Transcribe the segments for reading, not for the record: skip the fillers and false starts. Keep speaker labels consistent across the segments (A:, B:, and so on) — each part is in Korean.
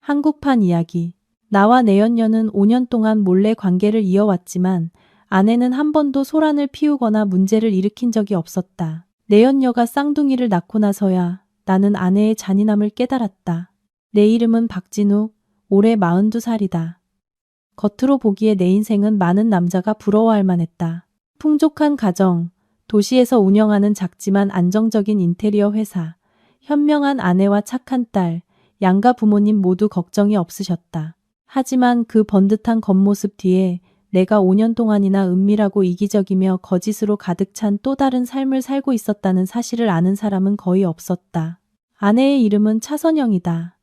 A: 한국판 이야기. 나와 내연녀는 5년 동안 몰래 관계를 이어왔지만 아내는 한 번도 소란을 피우거나 문제를 일으킨 적이 없었다. 내연녀가 쌍둥이를 낳고 나서야 나는 아내의 잔인함을 깨달았다. 내 이름은 박진욱, 올해 42살이다. 겉으로 보기에 내 인생은 많은 남자가 부러워할 만했다. 풍족한 가정, 도시에서 운영하는 작지만 안정적인 인테리어 회사, 현명한 아내와 착한 딸, 양가 부모님 모두 걱정이 없으셨다. 하지만 그 번듯한 겉모습 뒤에 내가 5년 동안이나 은밀하고 이기적이며 거짓으로 가득 찬 또 다른 삶을 살고 있었다는 사실을 아는 사람은 거의 없었다. 아내의 이름은 차선영이다.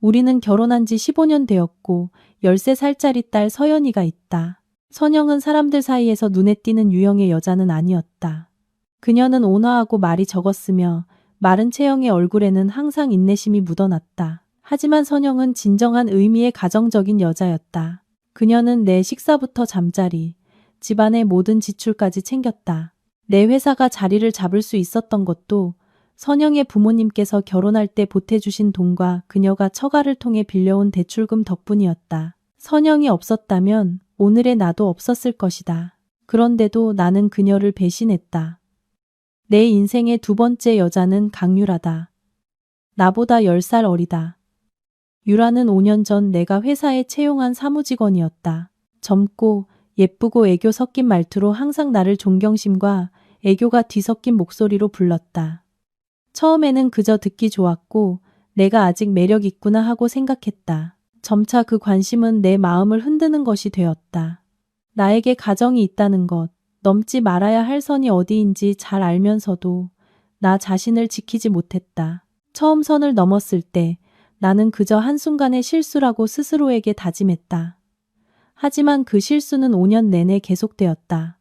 A: 우리는 결혼한 지 15년 되었고 13살짜리 딸 서연이가 있다. 선영은 사람들 사이에서 눈에 띄는 유형의 여자는 아니었다. 그녀는 온화하고 말이 적었으며 마른 체형의 얼굴에는 항상 인내심이 묻어났다. 하지만 선영은 진정한 의미의 가정적인 여자였다. 그녀는 내 식사부터 잠자리, 집안의 모든 지출까지 챙겼다. 내 회사가 자리를 잡을 수 있었던 것도 선영의 부모님께서 결혼할 때 보태주신 돈과 그녀가 처가를 통해 빌려온 대출금 덕분이었다. 선영이 없었다면 오늘의 나도 없었을 것이다. 그런데도 나는 그녀를 배신했다. 내 인생의 두 번째 여자는 강유라다. 나보다 10살 어리다. 유라는 5년 전 내가 회사에 채용한 사무직원이었다. 젊고 예쁘고 애교 섞인 말투로 항상 나를 존경심과 애교가 뒤섞인 목소리로 불렀다. 처음에는 그저 듣기 좋았고 내가 아직 매력 있구나 하고 생각했다. 점차 그 관심은 내 마음을 흔드는 것이 되었다. 나에게 가정이 있다는 것, 넘지 말아야 할 선이 어디인지 잘 알면서도 나 자신을 지키지 못했다. 처음 선을 넘었을 때 나는 그저 한순간의 실수라고 스스로에게 다짐했다. 하지만 그 실수는 5년 내내 계속되었다.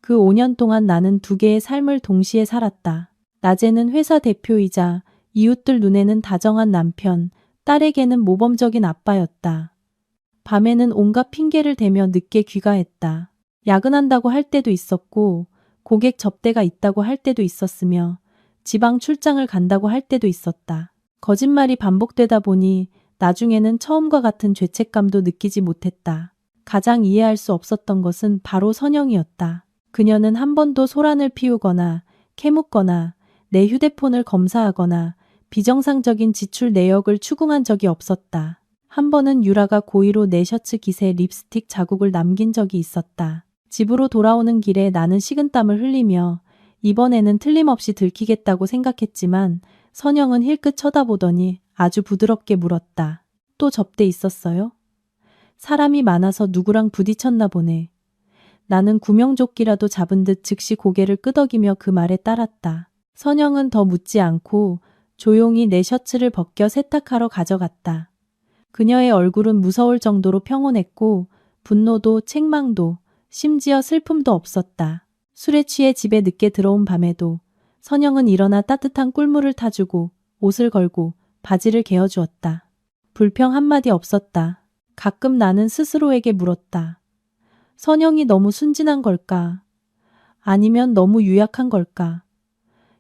A: 그 5년 동안 나는 두 개의 삶을 동시에 살았다. 낮에는 회사 대표이자 이웃들 눈에는 다정한 남편, 딸에게는 모범적인 아빠였다. 밤에는 온갖 핑계를 대며 늦게 귀가했다. 야근한다고 할 때도 있었고 고객 접대가 있다고 할 때도 있었으며 지방 출장을 간다고 할 때도 있었다. 거짓말이 반복되다 보니 나중에는 처음과 같은 죄책감도 느끼지 못했다. 가장 이해할 수 없었던 것은 바로 선영이었다. 그녀는 한 번도 소란을 피우거나 캐묻거나 내 휴대폰을 검사하거나 비정상적인 지출 내역을 추궁한 적이 없었다. 한 번은 유라가 고의로 내 셔츠 깃에 립스틱 자국을 남긴 적이 있었다. 집으로 돌아오는 길에 나는 식은땀을 흘리며 이번에는 틀림없이 들키겠다고 생각했지만 선영은 힐끗 쳐다보더니 아주 부드럽게 물었다. 또 접대 있었어요? 사람이 많아서 누구랑 부딪혔나 보네. 나는 구명조끼라도 잡은 듯 즉시 고개를 끄덕이며 그 말에 따랐다. 선영은 더 묻지 않고 조용히 내 셔츠를 벗겨 세탁하러 가져갔다. 그녀의 얼굴은 무서울 정도로 평온했고 분노도 책망도 심지어 슬픔도 없었다. 술에 취해 집에 늦게 들어온 밤에도 선영은 일어나 따뜻한 꿀물을 타주고 옷을 걸고 바지를 개어주었다. 불평 한마디 없었다. 가끔 나는 스스로에게 물었다. 선영이 너무 순진한 걸까? 아니면 너무 유약한 걸까?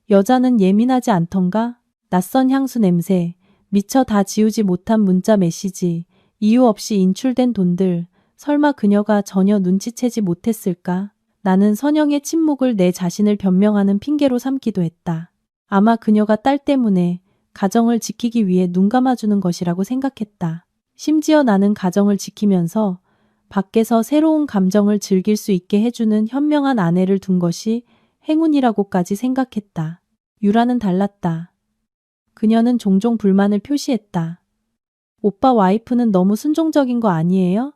A: 여자는 예민하지 않던가? 낯선 향수 냄새, 미처 다 지우지 못한 문자 메시지, 이유 없이 인출된 돈들, 설마 그녀가 전혀 눈치채지 못했을까? 나는 선영의 침묵을 내 자신을 변명하는 핑계로 삼기도 했다. 아마 그녀가 딸 때문에 가정을 지키기 위해 눈 감아주는 것이라고 생각했다. 심지어 나는 가정을 지키면서 밖에서 새로운 감정을 즐길 수 있게 해주는 현명한 아내를 둔 것이 행운이라고까지 생각했다. 유라는 달랐다. 그녀는 종종 불만을 표시했다. 오빠 와이프는 너무 순종적인 거 아니에요?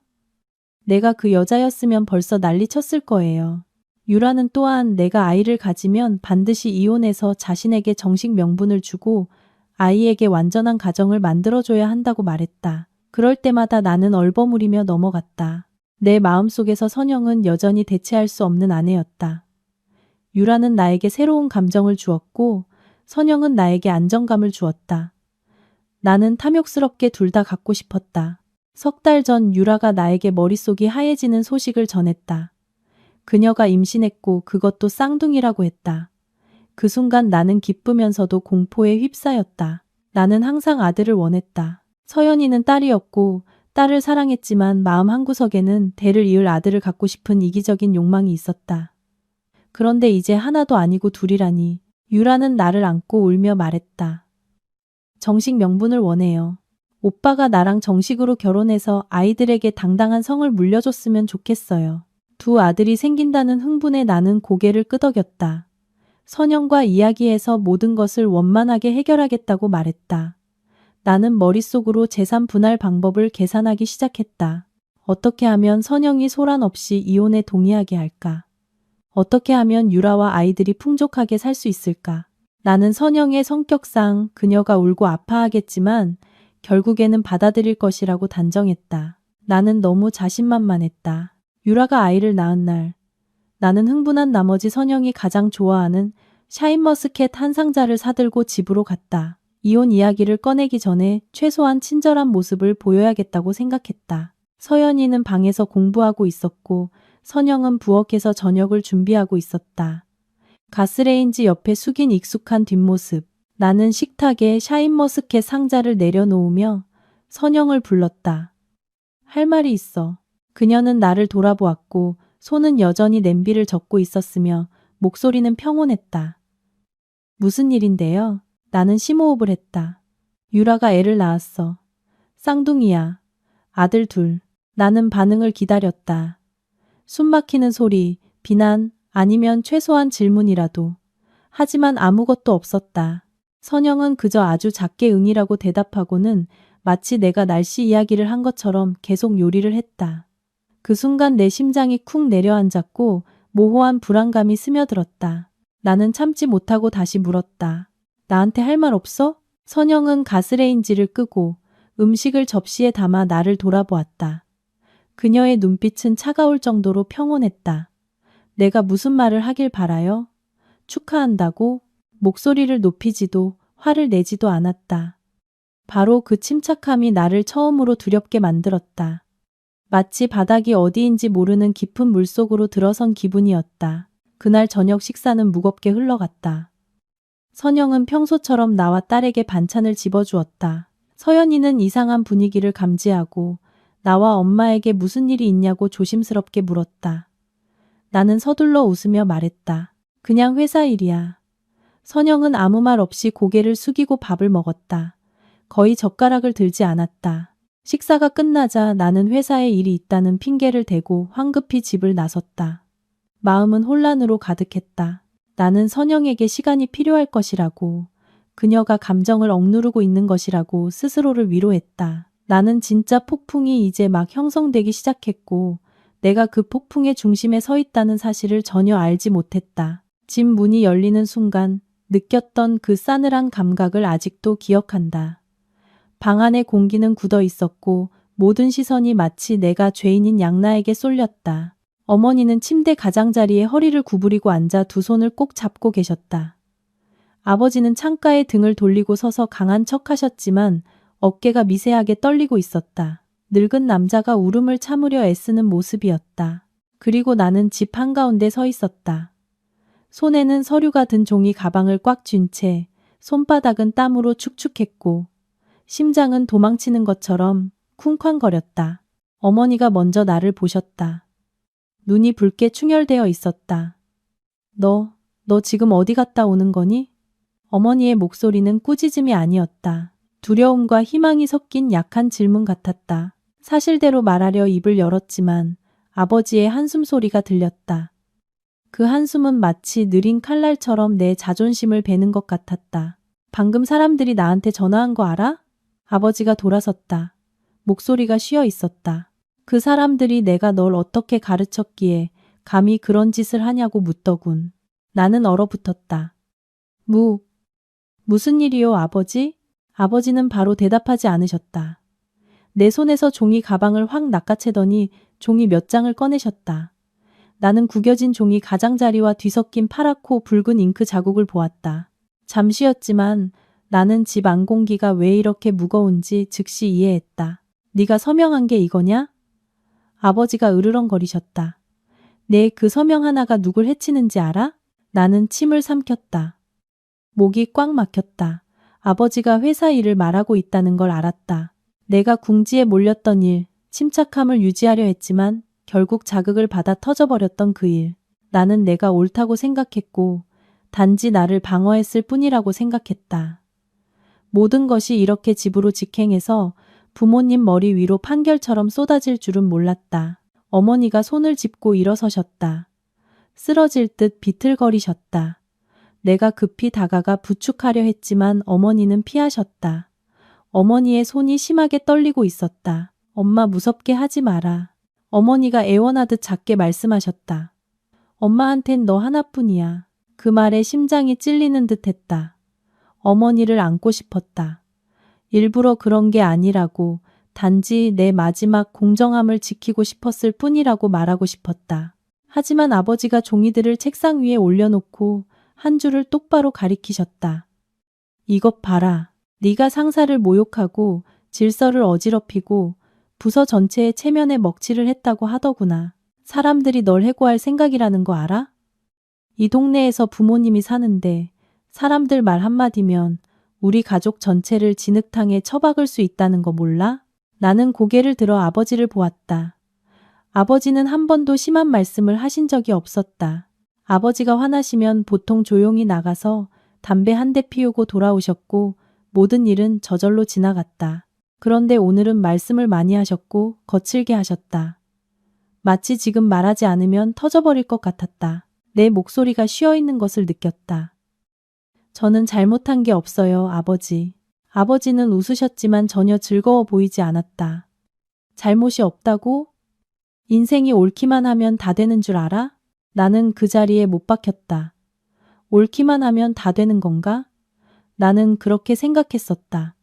A: 내가 그 여자였으면 벌써 난리 쳤을 거예요. 유라는 또한 내가 아이를 가지면 반드시 이혼해서 자신에게 정식 명분을 주고 아이에게 완전한 가정을 만들어줘야 한다고 말했다. 그럴 때마다 나는 얼버무리며 넘어갔다. 내 마음속에서 선영은 여전히 대체할 수 없는 아내였다. 유라는 나에게 새로운 감정을 주었고 선영은 나에게 안정감을 주었다. 나는 탐욕스럽게 둘 다 갖고 싶었다. 석 달 전 유라가 나에게 머릿속이 하얘지는 소식을 전했다. 그녀가 임신했고 그것도 쌍둥이라고 했다. 그 순간 나는 기쁘면서도 공포에 휩싸였다. 나는 항상 아들을 원했다. 서연이는 딸이었고 딸을 사랑했지만 마음 한구석에는 대를 이을 아들을 갖고 싶은 이기적인 욕망이 있었다. 그런데 이제 하나도 아니고 둘이라니. 유라는 나를 안고 울며 말했다. 정식 명분을 원해요. 오빠가 나랑 정식으로 결혼해서 아이들에게 당당한 성을 물려줬으면 좋겠어요. 두 아들이 생긴다는 흥분에 나는 고개를 끄덕였다. 선영과 이야기해서 모든 것을 원만하게 해결하겠다고 말했다. 나는 머릿속으로 재산 분할 방법을 계산하기 시작했다. 어떻게 하면 선영이 소란 없이 이혼에 동의하게 할까? 어떻게 하면 유라와 아이들이 풍족하게 살 수 있을까? 나는 선영의 성격상 그녀가 울고 아파하겠지만 결국에는 받아들일 것이라고 단정했다. 나는 너무 자신만만했다. 유라가 아이를 낳은 날, 나는 흥분한 나머지 선영이 가장 좋아하는 샤인머스켓 한 상자를 사들고 집으로 갔다. 이혼 이야기를 꺼내기 전에 최소한 친절한 모습을 보여야겠다고 생각했다. 서연이는 방에서 공부하고 있었고 선영은 부엌에서 저녁을 준비하고 있었다. 가스레인지 옆에 숙인 익숙한 뒷모습. 나는 식탁에 샤인머스켓 상자를 내려놓으며 선영을 불렀다. 할 말이 있어. 그녀는 나를 돌아보았고 손은 여전히 냄비를 젓고 있었으며 목소리는 평온했다. 무슨 일인데요? 나는 심호흡을 했다. 유라가 애를 낳았어. 쌍둥이야. 아들 둘. 나는 반응을 기다렸다. 숨막히는 소리, 비난, 아니면 최소한 질문이라도. 하지만 아무것도 없었다. 선영은 그저 아주 작게 응이라고 대답하고는 마치 내가 날씨 이야기를 한 것처럼 계속 요리를 했다. 그 순간 내 심장이 쿵 내려앉았고 모호한 불안감이 스며들었다. 나는 참지 못하고 다시 물었다. 나한테 할 말 없어? 선영은 가스레인지를 끄고 음식을 접시에 담아 나를 돌아보았다. 그녀의 눈빛은 차가울 정도로 평온했다. 내가 무슨 말을 하길 바라요? 축하한다고? 목소리를 높이지도 화를 내지도 않았다. 바로 그 침착함이 나를 처음으로 두렵게 만들었다. 마치 바닥이 어디인지 모르는 깊은 물속으로 들어선 기분이었다. 그날 저녁 식사는 무겁게 흘러갔다. 선영은 평소처럼 나와 딸에게 반찬을 집어주었다. 서연이는 이상한 분위기를 감지하고 나와 엄마에게 무슨 일이 있냐고 조심스럽게 물었다. 나는 서둘러 웃으며 말했다. 그냥 회사 일이야. 선영은 아무 말 없이 고개를 숙이고 밥을 먹었다. 거의 젓가락을 들지 않았다. 식사가 끝나자 나는 회사에 일이 있다는 핑계를 대고 황급히 집을 나섰다. 마음은 혼란으로 가득했다. 나는 선영에게 시간이 필요할 것이라고, 그녀가 감정을 억누르고 있는 것이라고 스스로를 위로했다. 나는 진짜 폭풍이 이제 막 형성되기 시작했고 내가 그 폭풍의 중심에 서 있다는 사실을 전혀 알지 못했다. 집 문이 열리는 순간 느꼈던 그 싸늘한 감각을 아직도 기억한다. 방 안의 공기는 굳어 있었고 모든 시선이 마치 내가 죄인인 양나에게 쏠렸다. 어머니는 침대 가장자리에 허리를 구부리고 앉아 두 손을 꼭 잡고 계셨다. 아버지는 창가에 등을 돌리고 서서 강한 척 하셨지만 어깨가 미세하게 떨리고 있었다. 늙은 남자가 울음을 참으려 애쓰는 모습이었다. 그리고 나는 집 한가운데 서 있었다. 손에는 서류가 든 종이 가방을 꽉 쥔 채 손바닥은 땀으로 축축했고 심장은 도망치는 것처럼 쿵쾅거렸다. 어머니가 먼저 나를 보셨다. 눈이 붉게 충혈되어 있었다. 너 지금 어디 갔다 오는 거니? 어머니의 목소리는 꾸짖음이 아니었다. 두려움과 희망이 섞인 약한 질문 같았다. 사실대로 말하려 입을 열었지만 아버지의 한숨 소리가 들렸다. 그 한숨은 마치 느린 칼날처럼 내 자존심을 베는 것 같았다. 방금 사람들이 나한테 전화한 거 알아? 아버지가 돌아섰다. 목소리가 쉬어 있었다. 그 사람들이 내가 널 어떻게 가르쳤기에 감히 그런 짓을 하냐고 묻더군. 나는 얼어붙었다. 무슨 일이요, 아버지? 아버지는 바로 대답하지 않으셨다. 내 손에서 종이 가방을 확 낚아채더니 종이 몇 장을 꺼내셨다. 나는 구겨진 종이 가장자리와 뒤섞인 파랗고 붉은 잉크 자국을 보았다. 잠시였지만 나는 집 안 공기가 왜 이렇게 무거운지 즉시 이해했다. 네가 서명한 게 이거냐? 아버지가 으르렁거리셨다. 내 그 서명 하나가 누굴 해치는지 알아? 나는 침을 삼켰다. 목이 꽉 막혔다. 아버지가 회사 일을 말하고 있다는 걸 알았다. 내가 궁지에 몰렸던 일, 침착함을 유지하려 했지만 결국 자극을 받아 터져버렸던 그 일. 나는 내가 옳다고 생각했고 단지 나를 방어했을 뿐이라고 생각했다. 모든 것이 이렇게 집으로 직행해서 부모님 머리 위로 판결처럼 쏟아질 줄은 몰랐다. 어머니가 손을 짚고 일어서셨다. 쓰러질 듯 비틀거리셨다. 내가 급히 다가가 부축하려 했지만 어머니는 피하셨다. 어머니의 손이 심하게 떨리고 있었다. 엄마 무섭게 하지 마라. 어머니가 애원하듯 작게 말씀하셨다. 엄마한텐 너 하나뿐이야. 그 말에 심장이 찔리는 듯 했다. 어머니를 안고 싶었다. 일부러 그런 게 아니라고, 단지 내 마지막 공정함을 지키고 싶었을 뿐이라고 말하고 싶었다. 하지만 아버지가 종이들을 책상 위에 올려놓고 한 줄을 똑바로 가리키셨다. 이것 봐라. 네가 상사를 모욕하고 질서를 어지럽히고 부서 전체의 체면에 먹칠을 했다고 하더구나. 사람들이 널 해고할 생각이라는 거 알아? 이 동네에서 부모님이 사는데 사람들 말 한마디면 우리 가족 전체를 진흙탕에 처박을 수 있다는 거 몰라? 나는 고개를 들어 아버지를 보았다. 아버지는 한 번도 심한 말씀을 하신 적이 없었다. 아버지가 화나시면 보통 조용히 나가서 담배 한 대 피우고 돌아오셨고 모든 일은 저절로 지나갔다. 그런데 오늘은 말씀을 많이 하셨고 거칠게 하셨다. 마치 지금 말하지 않으면 터져버릴 것 같았다. 내 목소리가 쉬어있는 것을 느꼈다. 저는 잘못한 게 없어요, 아버지. 아버지는 웃으셨지만 전혀 즐거워 보이지 않았다. 잘못이 없다고? 인생이 옳기만 하면 다 되는 줄 알아? 나는 그 자리에 못 박혔다. 옳기만 하면 다 되는 건가? 나는 그렇게 생각했었다.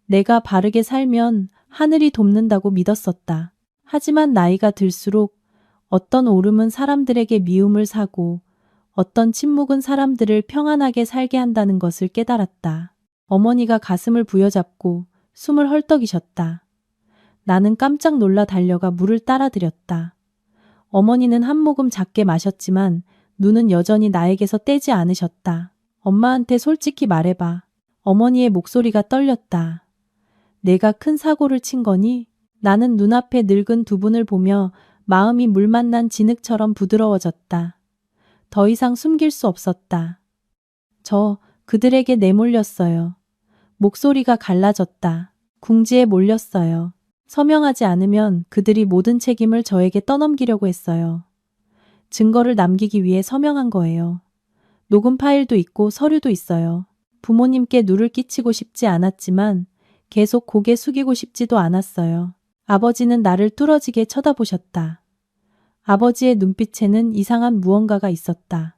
A: 내가 바르게 살면 하늘이 돕는다고 믿었었다. 하지만 나이가 들수록 어떤 옳음은 사람들에게 미움을 사고 어떤 침묵은 사람들을 평안하게 살게 한다는 것을 깨달았다. 어머니가 가슴을 부여잡고 숨을 헐떡이셨다. 나는 깜짝 놀라 달려가 물을 따라드렸다. 어머니는 한 모금 작게 마셨지만 눈은 여전히 나에게서 떼지 않으셨다. 엄마한테 솔직히 말해봐. 어머니의 목소리가 떨렸다. 내가 큰 사고를 친 거니? 나는 눈앞에 늙은 두 분을 보며 마음이 물 만난 진흙처럼 부드러워졌다. 더 이상 숨길 수 없었다. 저 그들에게 내몰렸어요. 목소리가 갈라졌다. 궁지에 몰렸어요. 서명하지 않으면 그들이 모든 책임을 저에게 떠넘기려고 했어요. 증거를 남기기 위해 서명한 거예요. 녹음 파일도 있고 서류도 있어요. 부모님께 누를 끼치고 싶지 않았지만 계속 고개 숙이고 싶지도 않았어요. 아버지는 나를 뚫어지게 쳐다보셨다. 아버지의 눈빛에는 이상한 무언가가 있었다.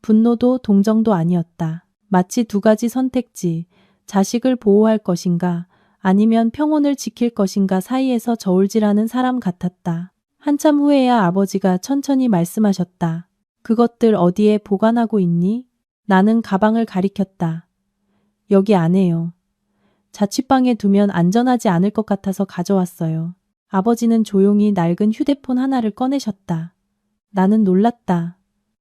A: 분노도 동정도 아니었다. 마치 두 가지 선택지, 자식을 보호할 것인가 아니면 평온을 지킬 것인가 사이에서 저울질하는 사람 같았다. 한참 후에야 아버지가 천천히 말씀하셨다. 그것들 어디에 보관하고 있니? 나는 가방을 가리켰다. 여기 안에요. 자취방에 두면 안전하지 않을 것 같아서 가져왔어요. 아버지는 조용히 낡은 휴대폰 하나를 꺼내셨다. 나는 놀랐다.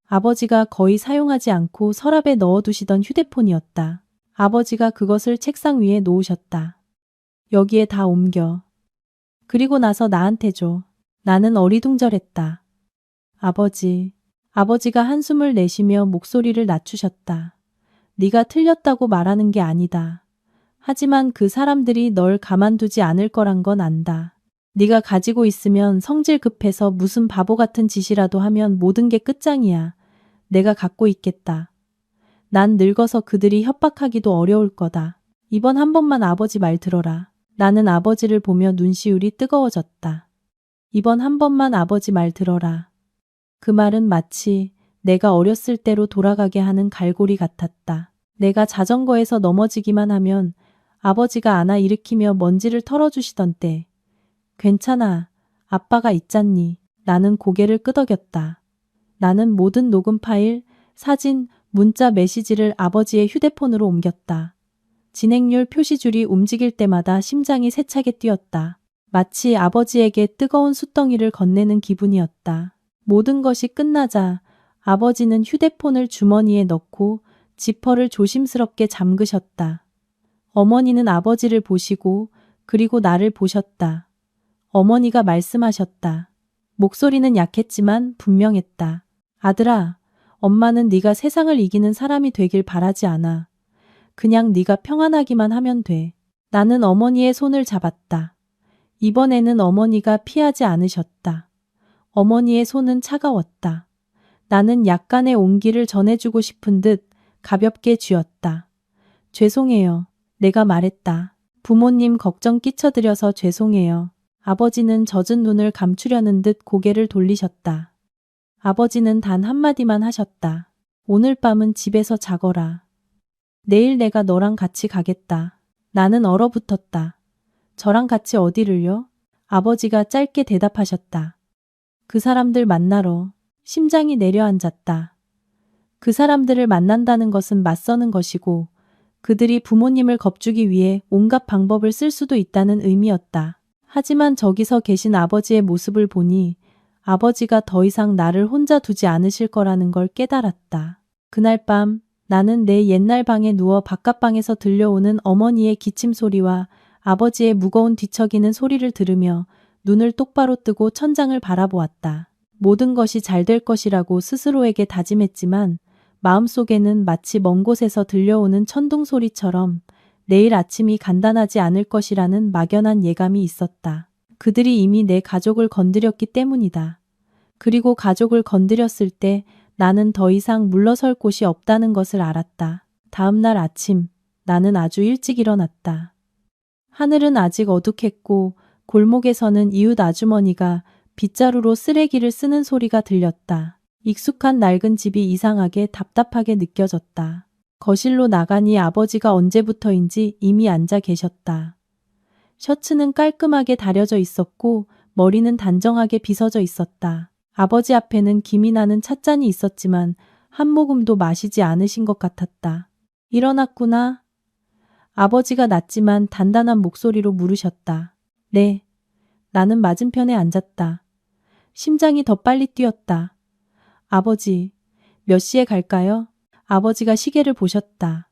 A: 아버지가 거의 사용하지 않고 서랍에 넣어두시던 휴대폰이었다. 아버지가 그것을 책상 위에 놓으셨다. 여기에 다 옮겨. 그리고 나서 나한테 줘. 나는 어리둥절했다. 아버지. 아버지가 한숨을 내쉬며 목소리를 낮추셨다. 네가 틀렸다고 말하는 게 아니다. 하지만 그 사람들이 널 가만두지 않을 거란 건 안다. 네가 가지고 있으면 성질 급해서 무슨 바보 같은 짓이라도 하면 모든 게 끝장이야. 내가 갖고 있겠다. 난 늙어서 그들이 협박하기도 어려울 거다. 이번 한 번만 아버지 말 들어라. 나는 아버지를 보며 눈시울이 뜨거워졌다. 이번 한 번만 아버지 말 들어라. 그 말은 마치 내가 어렸을 때로 돌아가게 하는 갈고리 같았다. 내가 자전거에서 넘어지기만 하면 아버지가 안아 일으키며 먼지를 털어주시던 때. 괜찮아. 아빠가 있잖니. 나는 고개를 끄덕였다. 나는 모든 녹음 파일, 사진, 문자 메시지를 아버지의 휴대폰으로 옮겼다. 진행률 표시줄이 움직일 때마다 심장이 세차게 뛰었다. 마치 아버지에게 뜨거운 숯덩이를 건네는 기분이었다. 모든 것이 끝나자 아버지는 휴대폰을 주머니에 넣고 지퍼를 조심스럽게 잠그셨다. 어머니는 아버지를 보시고 그리고 나를 보셨다. 어머니가 말씀하셨다. 목소리는 약했지만 분명했다. 아들아, 엄마는 네가 세상을 이기는 사람이 되길 바라지 않아. 그냥 네가 평안하기만 하면 돼. 나는 어머니의 손을 잡았다. 이번에는 어머니가 피하지 않으셨다. 어머니의 손은 차가웠다. 나는 약간의 온기를 전해주고 싶은 듯 가볍게 쥐었다. 죄송해요. 내가 말했다. 부모님 걱정 끼쳐드려서 죄송해요. 아버지는 젖은 눈을 감추려는 듯 고개를 돌리셨다. 아버지는 단 한마디만 하셨다. 오늘 밤은 집에서 자거라. 내일 내가 너랑 같이 가겠다. 나는 얼어붙었다. 저랑 같이 어디를요? 아버지가 짧게 대답하셨다. 그 사람들 만나러. 심장이 내려앉았다. 그 사람들을 만난다는 것은 맞서는 것이고 그들이 부모님을 겁주기 위해 온갖 방법을 쓸 수도 있다는 의미였다. 하지만 저기서 계신 아버지의 모습을 보니 아버지가 더 이상 나를 혼자 두지 않으실 거라는 걸 깨달았다. 그날 밤 나는 내 옛날 방에 누워 바깥방에서 들려오는 어머니의 기침 소리와 아버지의 무거운 뒤척이는 소리를 들으며 눈을 똑바로 뜨고 천장을 바라보았다. 모든 것이 잘 될 것이라고 스스로에게 다짐했지만 마음속에는 마치 먼 곳에서 들려오는 천둥 소리처럼 내일 아침이 간단하지 않을 것이라는 막연한 예감이 있었다. 그들이 이미 내 가족을 건드렸기 때문이다. 그리고 가족을 건드렸을 때 나는 더 이상 물러설 곳이 없다는 것을 알았다. 다음 날 아침 나는 아주 일찍 일어났다. 하늘은 아직 어둑했고 골목에서는 이웃 아주머니가 빗자루로 쓰레기를 쓰는 소리가 들렸다. 익숙한 낡은 집이 이상하게 답답하게 느껴졌다. 거실로 나가니 아버지가 언제부터인지 이미 앉아 계셨다. 셔츠는 깔끔하게 다려져 있었고 머리는 단정하게 빗어져 있었다. 아버지 앞에는 김이 나는 찻잔이 있었지만 한 모금도 마시지 않으신 것 같았다. 일어났구나. 아버지가 낮지만 단단한 목소리로 물으셨다. 네. 나는 맞은편에 앉았다. 심장이 더 빨리 뛰었다. 아버지, 몇 시에 갈까요? 아버지가 시계를 보셨다.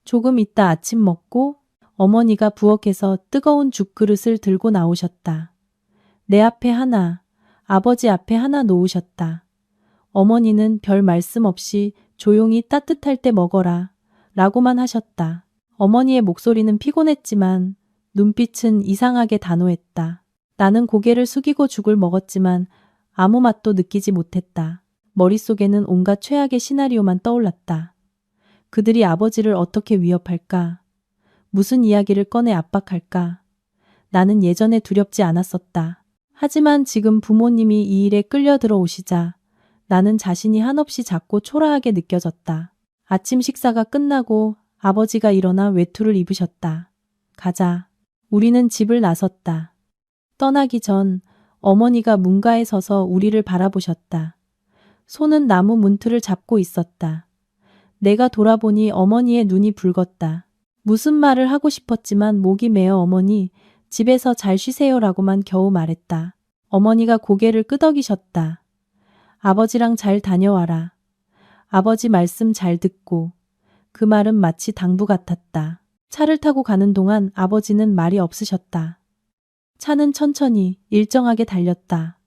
A: 조금 있다 아침 먹고 어머니가 부엌에서 뜨거운 죽그릇을 들고 나오셨다. 내 앞에 하나, 아버지 앞에 하나 놓으셨다. 어머니는 별 말씀 없이 조용히 따뜻할 때 먹어라 라고만 하셨다. 어머니의 목소리는 피곤했지만 눈빛은 이상하게 단호했다. 나는 고개를 숙이고 죽을 먹었지만 아무 맛도 느끼지 못했다. 머릿속에는 온갖 최악의 시나리오만 떠올랐다. 그들이 아버지를 어떻게 위협할까? 무슨 이야기를 꺼내 압박할까? 나는 예전에 두렵지 않았었다. 하지만 지금 부모님이 이 일에 끌려 들어오시자 나는 자신이 한없이 작고 초라하게 느껴졌다. 아침 식사가 끝나고 아버지가 일어나 외투를 입으셨다. 가자. 우리는 집을 나섰다. 떠나기 전 어머니가 문가에 서서 우리를 바라보셨다. 손은 나무 문틀을 잡고 있었다. 내가 돌아보니 어머니의 눈이 붉었다. 무슨 말을 하고 싶었지만 목이 메어 어머니, 집에서 잘 쉬세요라고만 겨우 말했다. 어머니가 고개를 끄덕이셨다. 아버지랑 잘 다녀와라. 아버지 말씀 잘 듣고. 그 말은 마치 당부 같았다. 차를 타고 가는 동안 아버지는 말이 없으셨다. 차는 천천히 일정하게 달렸다.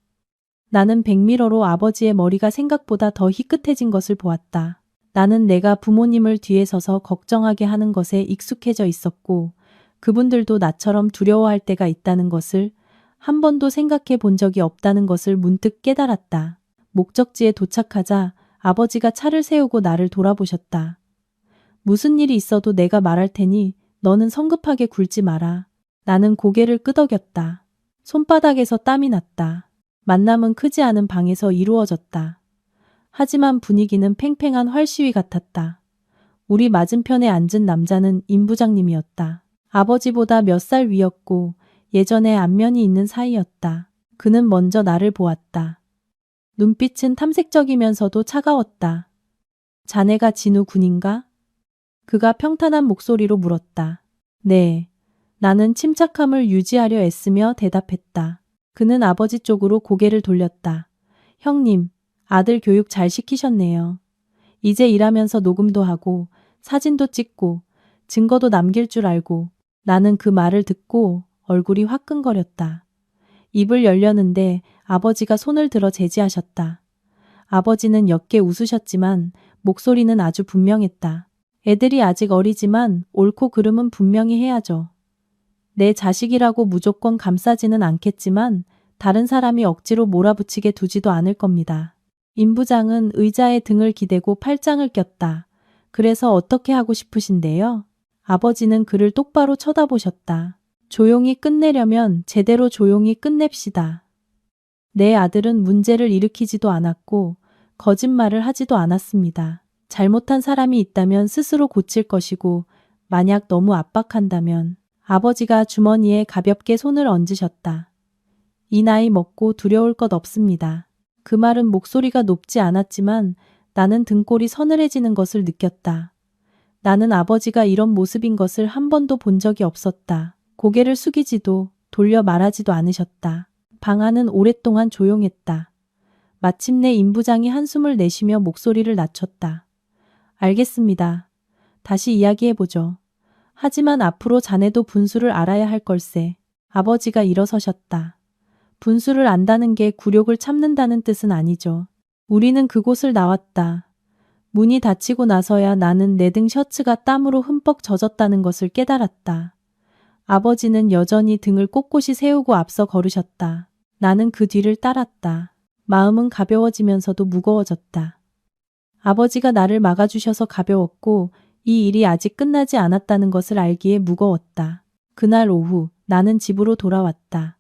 A: 나는 백미러로 아버지의 머리가 생각보다 더 희끗해진 것을 보았다. 나는 내가 부모님을 뒤에 서서 걱정하게 하는 것에 익숙해져 있었고 그분들도 나처럼 두려워할 때가 있다는 것을 한 번도 생각해 본 적이 없다는 것을 문득 깨달았다. 목적지에 도착하자 아버지가 차를 세우고 나를 돌아보셨다. 무슨 일이 있어도 내가 말할 테니 너는 성급하게 굴지 마라. 나는 고개를 끄덕였다. 손바닥에서 땀이 났다. 만남은 크지 않은 방에서 이루어졌다. 하지만 분위기는 팽팽한 활시위 같았다. 우리 맞은편에 앉은 남자는 임 부장님이었다. 아버지보다 몇 살 위였고 예전에 안면이 있는 사이였다. 그는 먼저 나를 보았다. 눈빛은 탐색적이면서도 차가웠다. 자네가 진우 군인가? 그가 평탄한 목소리로 물었다. 네. 나는 침착함을 유지하려 애쓰며 대답했다. 그는 아버지 쪽으로 고개를 돌렸다. 형님, 아들 교육 잘 시키셨네요. 이제 일하면서 녹음도 하고 사진도 찍고 증거도 남길 줄 알고. 나는 그 말을 듣고 얼굴이 화끈거렸다. 입을 열려는데 아버지가 손을 들어 제지하셨다. 아버지는 옅게 웃으셨지만 목소리는 아주 분명했다. 애들이 아직 어리지만 옳고 그름은 분명히 해야죠. 내 자식이라고 무조건 감싸지는 않겠지만 다른 사람이 억지로 몰아붙이게 두지도 않을 겁니다. 임 부장은 의자에 등을 기대고 팔짱을 꼈다. 그래서 어떻게 하고 싶으신데요? 아버지는 그를 똑바로 쳐다보셨다. 조용히 끝내려면 제대로 조용히 끝냅시다. 내 아들은 문제를 일으키지도 않았고 거짓말을 하지도 않았습니다. 잘못한 사람이 있다면 스스로 고칠 것이고 만약 너무 압박한다면 아버지가 주머니에 가볍게 손을 얹으셨다. 이 나이 먹고 두려울 것 없습니다. 그 말은 목소리가 높지 않았지만 나는 등골이 서늘해지는 것을 느꼈다. 나는 아버지가 이런 모습인 것을 한 번도 본 적이 없었다. 고개를 숙이지도 돌려 말하지도 않으셨다. 방 안은 오랫동안 조용했다. 마침내 임 부장이 한숨을 내쉬며 목소리를 낮췄다. 알겠습니다. 다시 이야기해보죠. 하지만 앞으로 자네도 분수를 알아야 할 걸세. 아버지가 일어서셨다. 분수를 안다는 게 굴욕을 참는다는 뜻은 아니죠. 우리는 그곳을 나왔다. 문이 닫히고 나서야 나는 내 등 셔츠가 땀으로 흠뻑 젖었다는 것을 깨달았다. 아버지는 여전히 등을 꼿꼿이 세우고 앞서 걸으셨다. 나는 그 뒤를 따랐다. 마음은 가벼워지면서도 무거워졌다. 아버지가 나를 막아주셔서 가벼웠고 이 일이 아직 끝나지 않았다는 것을 알기에 무거웠다. 그날 오후 나는 집으로 돌아왔다.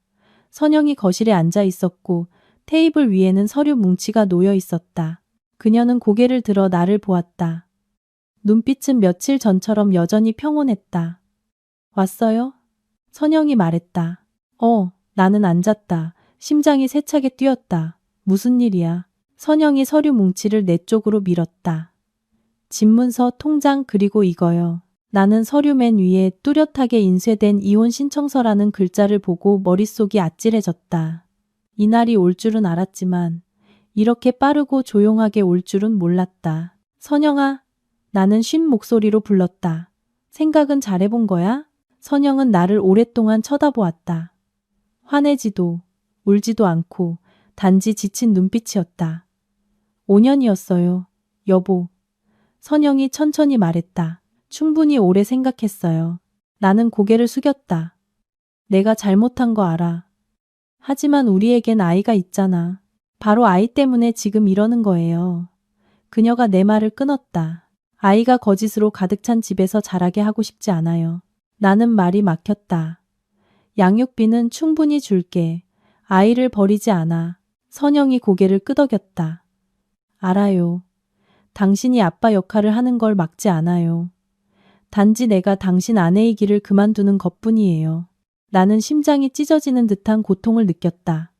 A: 선영이 거실에 앉아 있었고 테이블 위에는 서류 뭉치가 놓여 있었다. 그녀는 고개를 들어 나를 보았다. 눈빛은 며칠 전처럼 여전히 평온했다. 왔어요? 선영이 말했다. 나는 앉았다. 심장이 세차게 뛰었다. 무슨 일이야? 선영이 서류 뭉치를 내 쪽으로 밀었다. 집문서, 통장 그리고 이거요. 나는 서류 맨 위에 뚜렷하게 인쇄된 이혼 신청서라는 글자를 보고 머릿속이 아찔해졌다. 이날이 올 줄은 알았지만 이렇게 빠르고 조용하게 올 줄은 몰랐다. 선영아, 나는 쉰 목소리로 불렀다. 생각은 잘해본 거야? 선영은 나를 오랫동안 쳐다보았다. 화내지도 울지도 않고 단지 지친 눈빛이었다. 5년이었어요, 여보. 선영이 천천히 말했다. 충분히 오래 생각했어요. 나는 고개를 숙였다. 내가 잘못한 거 알아. 하지만 우리에겐 아이가 있잖아. 바로 아이 때문에 지금 이러는 거예요. 그녀가 내 말을 끊었다. 아이가 거짓으로 가득 찬 집에서 자라게 하고 싶지 않아요. 나는 말이 막혔다. 양육비는 충분히 줄게. 아이를 버리지 않아. 선영이 고개를 끄덕였다. 알아요. 당신이 아빠 역할을 하는 걸 막지 않아요. 단지 내가 당신 아내이기를 그만두는 것뿐이에요. 나는 심장이 찢어지는 듯한 고통을 느꼈다.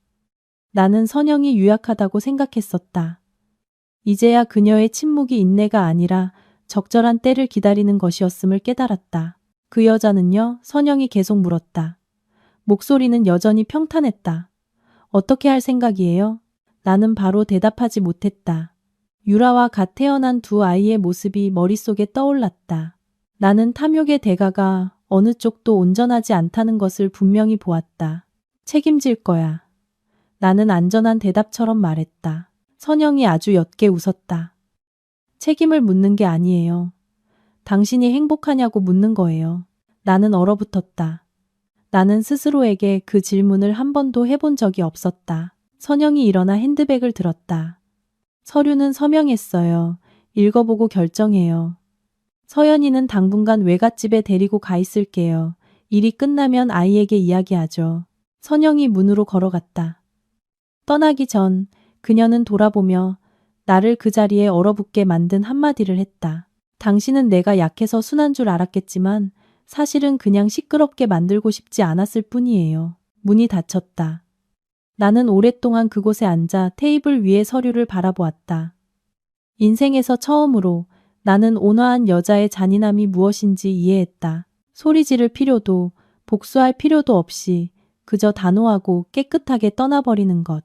A: 나는 선영이 유약하다고 생각했었다. 이제야 그녀의 침묵이 인내가 아니라 적절한 때를 기다리는 것이었음을 깨달았다. 그 여자는요? 선영이 계속 물었다. 목소리는 여전히 평탄했다. 어떻게 할 생각이에요? 나는 바로 대답하지 못했다. 유라와 갓 태어난 두 아이의 모습이 머릿속에 떠올랐다. 나는 탐욕의 대가가 어느 쪽도 온전하지 않다는 것을 분명히 보았다. 책임질 거야. 나는 안전한 대답처럼 말했다. 선영이 아주 옅게 웃었다. 책임을 묻는 게 아니에요. 당신이 행복하냐고 묻는 거예요. 나는 얼어붙었다. 나는 스스로에게 그 질문을 한 번도 해본 적이 없었다. 선영이 일어나 핸드백을 들었다. 서류는 서명했어요. 읽어보고 결정해요. 서연이는 당분간 외갓집에 데리고 가 있을게요. 일이 끝나면 아이에게 이야기하죠. 선영이 문으로 걸어갔다. 떠나기 전 그녀는 돌아보며 나를 그 자리에 얼어붙게 만든 한마디를 했다. 당신은 내가 약해서 순한 줄 알았겠지만 사실은 그냥 시끄럽게 만들고 싶지 않았을 뿐이에요. 문이 닫혔다. 나는 오랫동안 그곳에 앉아 테이블 위의 서류를 바라보았다. 인생에서 처음으로 나는 온화한 여자의 잔인함이 무엇인지 이해했다. 소리 지를 필요도 복수할 필요도 없이 그저 단호하고 깨끗하게 떠나버리는 것.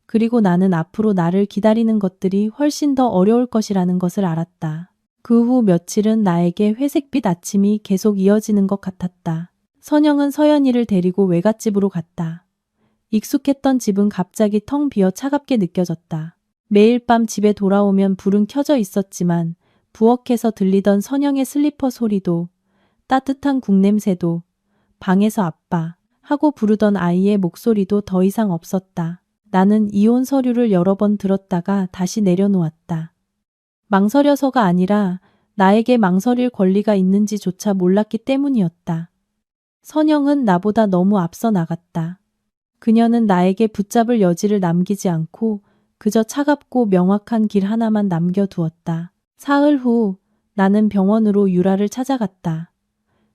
A: 그리고 나는 앞으로 나를 기다리는 것들이 훨씬 더 어려울 것이라는 것을 알았다. 그 후 며칠은 나에게 회색빛 아침이 계속 이어지는 것 같았다. 선영은 서연이를 데리고 외갓집으로 갔다. 익숙했던 집은 갑자기 텅 비어 차갑게 느껴졌다. 매일 밤 집에 돌아오면 불은 켜져 있었지만 부엌에서 들리던 선영의 슬리퍼 소리도 따뜻한 국 냄새도 방에서 아빠 하고 부르던 아이의 목소리도 더 이상 없었다. 나는 이혼 서류를 여러 번 들었다가 다시 내려놓았다. 망설여서가 아니라 나에게 망설일 권리가 있는지조차 몰랐기 때문이었다. 선영은 나보다 너무 앞서 나갔다. 그녀는 나에게 붙잡을 여지를 남기지 않고 그저 차갑고 명확한 길 하나만 남겨두었다. 사흘 후 나는 병원으로 유라를 찾아갔다.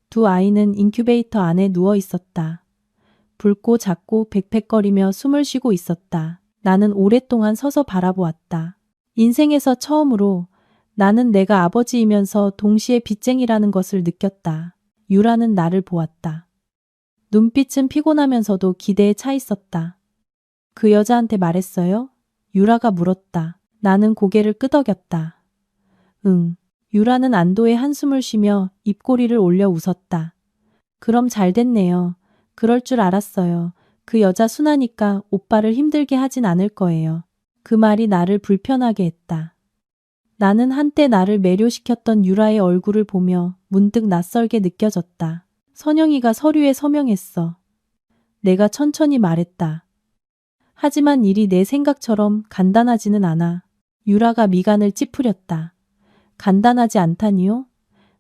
A: 두 아이는 인큐베이터 안에 누워 있었다. 붉고 작고 백백거리며 숨을 쉬고 있었다. 나는 오랫동안 서서 바라보았다. 인생에서 처음으로 나는 내가 아버지이면서 동시에 빚쟁이라는 것을 느꼈다. 유라는 나를 보았다. 눈빛은 피곤하면서도 기대에 차 있었다. 그 여자한테 말했어요? 유라가 물었다. 나는 고개를 끄덕였다. 응. 유라는 안도의 한숨을 쉬며 입꼬리를 올려 웃었다. 그럼 잘 됐네요. 그럴 줄 알았어요. 그 여자 순하니까 오빠를 힘들게 하진 않을 거예요. 그 말이 나를 불편하게 했다. 나는 한때 나를 매료시켰던 유라의 얼굴을 보며 문득 낯설게 느껴졌다. 선영이가 서류에 서명했어. 내가 천천히 말했다. 하지만 일이 내 생각처럼 간단하지는 않아. 유라가 미간을 찌푸렸다. 간단하지 않다니요?